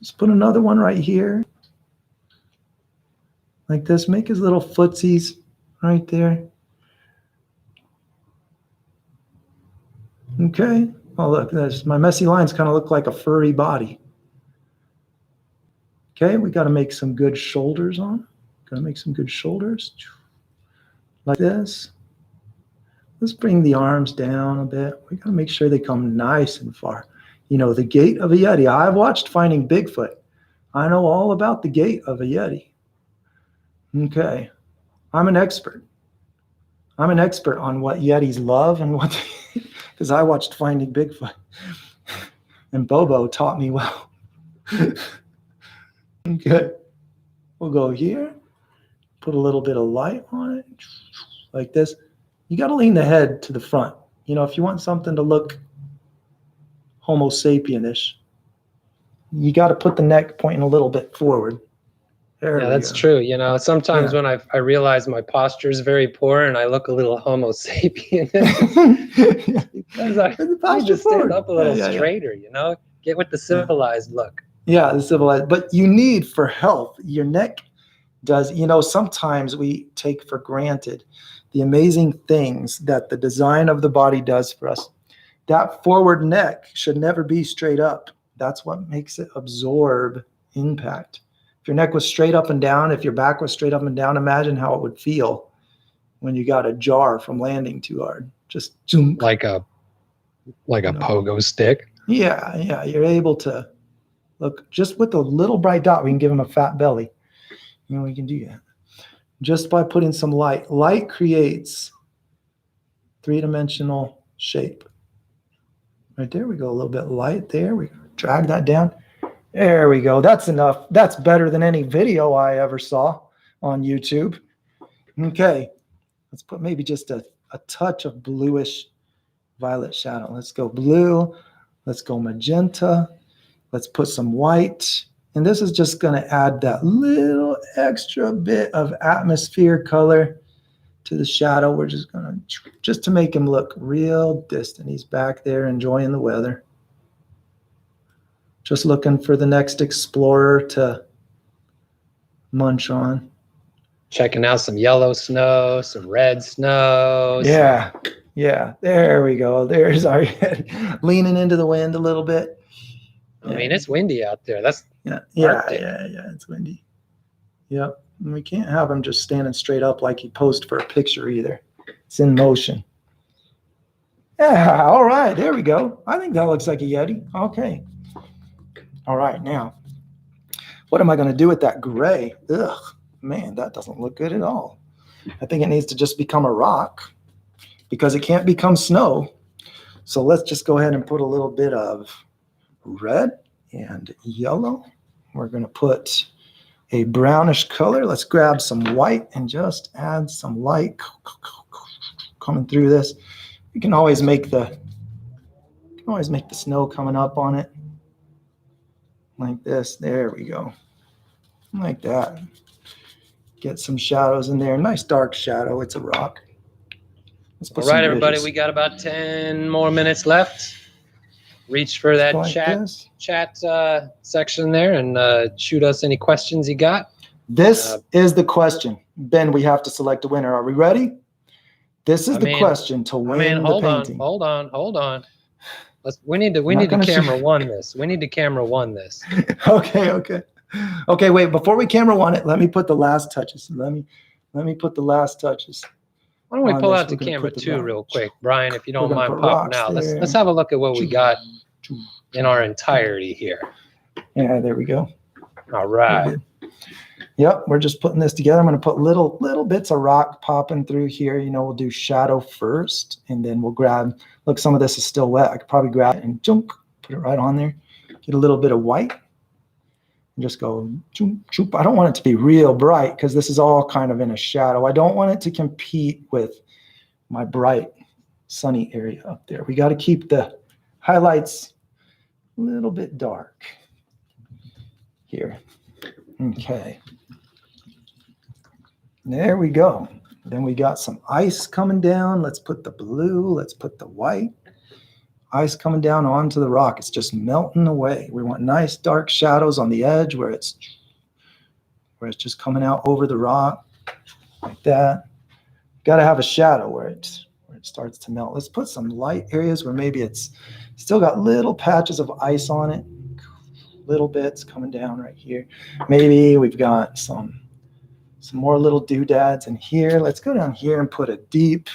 Let's put another one right here, like this. Make his little footsies right there. Okay. Oh, look, my messy lines kind of look like a furry body. Okay, we got to make some good shoulders on. Got to make some good shoulders. Like this. Let's bring the arms down a bit. We got to make sure they come nice and far. The gait of a yeti. I've watched Finding Bigfoot. I know all about the gait of a yeti. Okay, I'm an expert. I'm an expert on what yetis love and what, because I watched Finding Bigfoot. And Bobo taught me well. Okay, we'll go here. Put a little bit of light on it, like this. You got to lean the head to the front. If you want something to look Homo sapien-ish, you got to put the neck pointing a little bit forward. Yeah, that's true. Sometimes when I realize my posture is very poor and I look a little Homo sapien, because I need to stand up a little straighter, get with the civilized look. Yeah, the civilized. But you need, for health, your neck does, sometimes we take for granted the amazing things that the design of the body does for us. That forward neck should never be straight up. That's what makes it absorb impact. If your neck was straight up and down, if your back was straight up and down, imagine how it would feel when you got a jar from landing too hard. Just zoom. Like a pogo stick. Yeah. You're able to look just with a little bright dot. We can give him a fat belly. We can do that just by putting some light. Light creates three-dimensional shape. Right there we go. A little bit light there. We drag that down. There we go. That's enough. That's better than any video I ever saw on YouTube. Okay. Let's put maybe just a touch of bluish violet shadow. Let's go blue. Let's go magenta. Let's put some white. And this is just going to add that little extra bit of atmosphere color to the shadow. We're just going to make him look real distant. He's back there enjoying the weather. Just looking for the next explorer to munch on. Checking out some yellow snow, some red snow. Yeah. There we go. There's our leaning into the wind a little bit. I mean, it's windy out there. That's it's windy. Yep. And we can't have him just standing straight up like he posed for a picture either. It's in motion. Yeah, all right. There we go. I think that looks like a yeti. Okay. All right, now, what am I going to do with that gray? Ugh, man, that doesn't look good at all. I think it needs to just become a rock because it can't become snow. So let's just go ahead and put a little bit of red and yellow. We're going to put a brownish color. Let's grab some white and just add some light coming through this. You can always make the snow coming up on it. Like this. There we go. Like that. Get some shadows in there. Nice dark shadow. It's a rock. All right, everybody. We got about 10 more minutes left. Reach for that chat section there and shoot us any questions you got. This is the question. Ben, we have to select a winner. Are we ready? This is the question to win the painting. Hold on. We need to camera one this. We need to camera one this. Okay, wait, before we camera one it, let me put the last touches. Let me put the last touches. Why don't we pull out the camera two real quick, Brian, if you don't mind popping out. Let's have a look at what we got in our entirety here. Yeah, there we go. All right. Yep, we're just putting this together. I'm going to put little bits of rock popping through here. You know, we'll do shadow first, and then we'll grab, look, some of this is still wet. I could probably grab it and jump, put it right on there. Get a little bit of white. And just go, choop, choop. I don't want it to be real bright because this is all kind of in a shadow. I don't want it to compete with my bright sunny area up there. We got to keep the highlights a little bit dark here. Okay. There we go. Then we got some ice coming down. Let's put the blue. Let's put the white. Ice coming down onto the rock. It's just melting away. We want nice dark shadows on the edge where it's just coming out over the rock like that. Got to have a shadow where it starts to melt. Let's put some light areas where maybe it's still got little patches of ice on it. Little bits coming down right here. Maybe we've got some more little doodads in here. Let's go down here and put a deep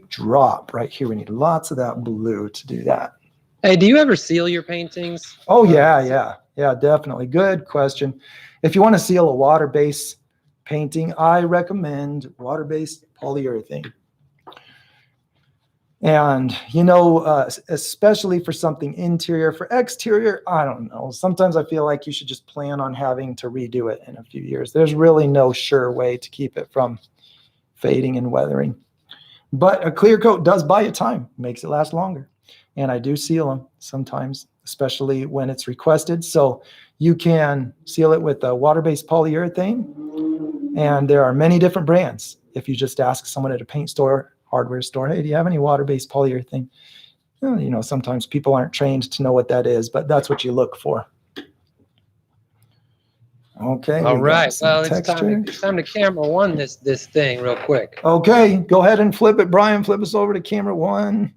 drop right here. We need lots of that blue to do that. Hey, do you ever seal your paintings? Oh, yeah, definitely. Good question. If you want to seal a water-based painting, I recommend water-based polyurethane. And, you know, especially for something interior, for exterior, I don't know. Sometimes I feel like you should just plan on having to redo it in a few years. There's really no sure way to keep it from fading and weathering. But a clear coat does buy you time, makes it last longer. And I do seal them sometimes, especially when it's requested. So you can seal it with a water-based polyurethane. And there are many different brands. If you just ask someone at a paint store, hardware store, hey, do you have any water-based polyurethane? Well, you know, sometimes people aren't trained to know what that is, but that's what you look for. Okay. All right. Well, it's time to camera one this thing real quick. Okay. Go ahead and flip it, Brian. Flip us over to camera one.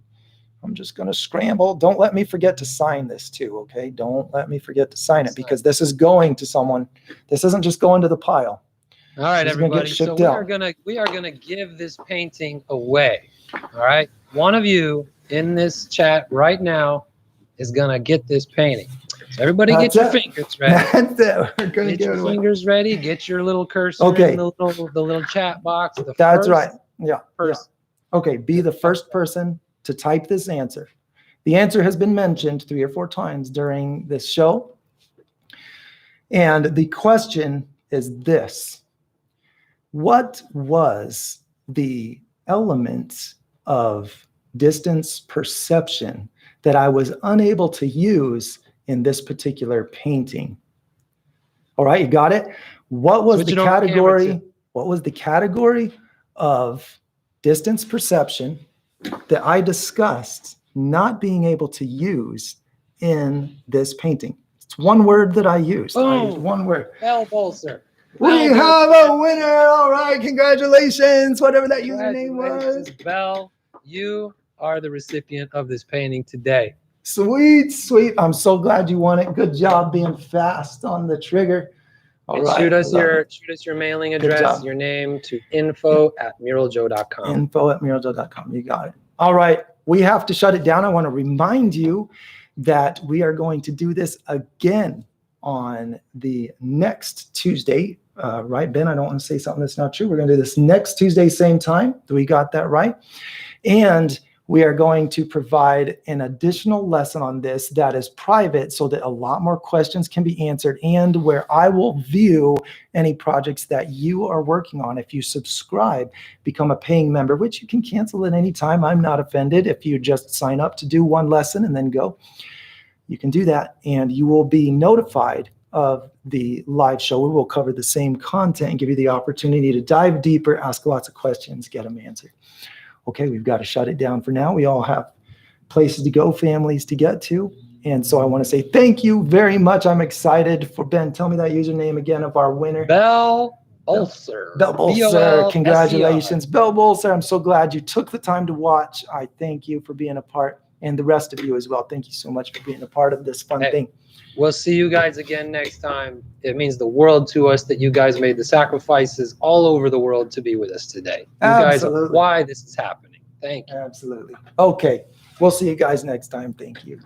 I'm just going to scramble. Don't let me forget to sign this too, okay? Don't let me forget to sign it because this is going to someone. This isn't just going to the pile. All right, everybody. So we are gonna give this painting away. All right. One of you in this chat right now is gonna get this painting. So everybody, get your fingers ready. That's it. We're gonna get your fingers ready. Get your little cursor in the little chat box. That's right. Yeah. Okay. Be the first person to type this answer. The answer has been mentioned 3 or 4 times during this show, and the question is this. What was the element of distance perception that I was unable to use in this particular painting? All right, you got it? What was the category? What was the category of distance perception that I discussed not being able to use in this painting? It's one word that I used. I used one word. Bell Bolser. We have a winner. All right. Congratulations. Whatever that username was. Bell, you are the recipient of this painting today. Sweet, sweet. I'm so glad you won it. Good job being fast on the trigger. All right. Shoot us your mailing address, your name to info@muraljoe.com. info@muraljoe.com. You got it. All right. We have to shut it down. I want to remind you that we are going to do this again on the next Tuesday. Right, Ben? I don't want to say something that's not true. We're going to do this next Tuesday, same time. We got that right. And we are going to provide an additional lesson on this that is private so that a lot more questions can be answered and where I will view any projects that you are working on. If you subscribe, become a paying member, which you can cancel at any time. I'm not offended if you just sign up to do one lesson and then go. You can do that and you will be notified of the live show. We will cover the same content and give you the opportunity to dive deeper, ask lots of questions, get them answered. Okay, we've got to shut it down for now. We all have places to go, families to get to. And so I want to say thank you very much. I'm excited for Ben. Tell me that username again of our winner. Bell Bolser. Bell Bolser. Congratulations, Bell Bolser. I'm so glad you took the time to watch. I thank you for being a part. and the rest of you as well. Thank you so much for being a part of this fun thing. We'll see you guys again next time. It means the world to us that you guys made the sacrifices all over the world to be with us today. You guys are why this is happening. Thank you. Absolutely. Okay. We'll see you guys next time. Thank you.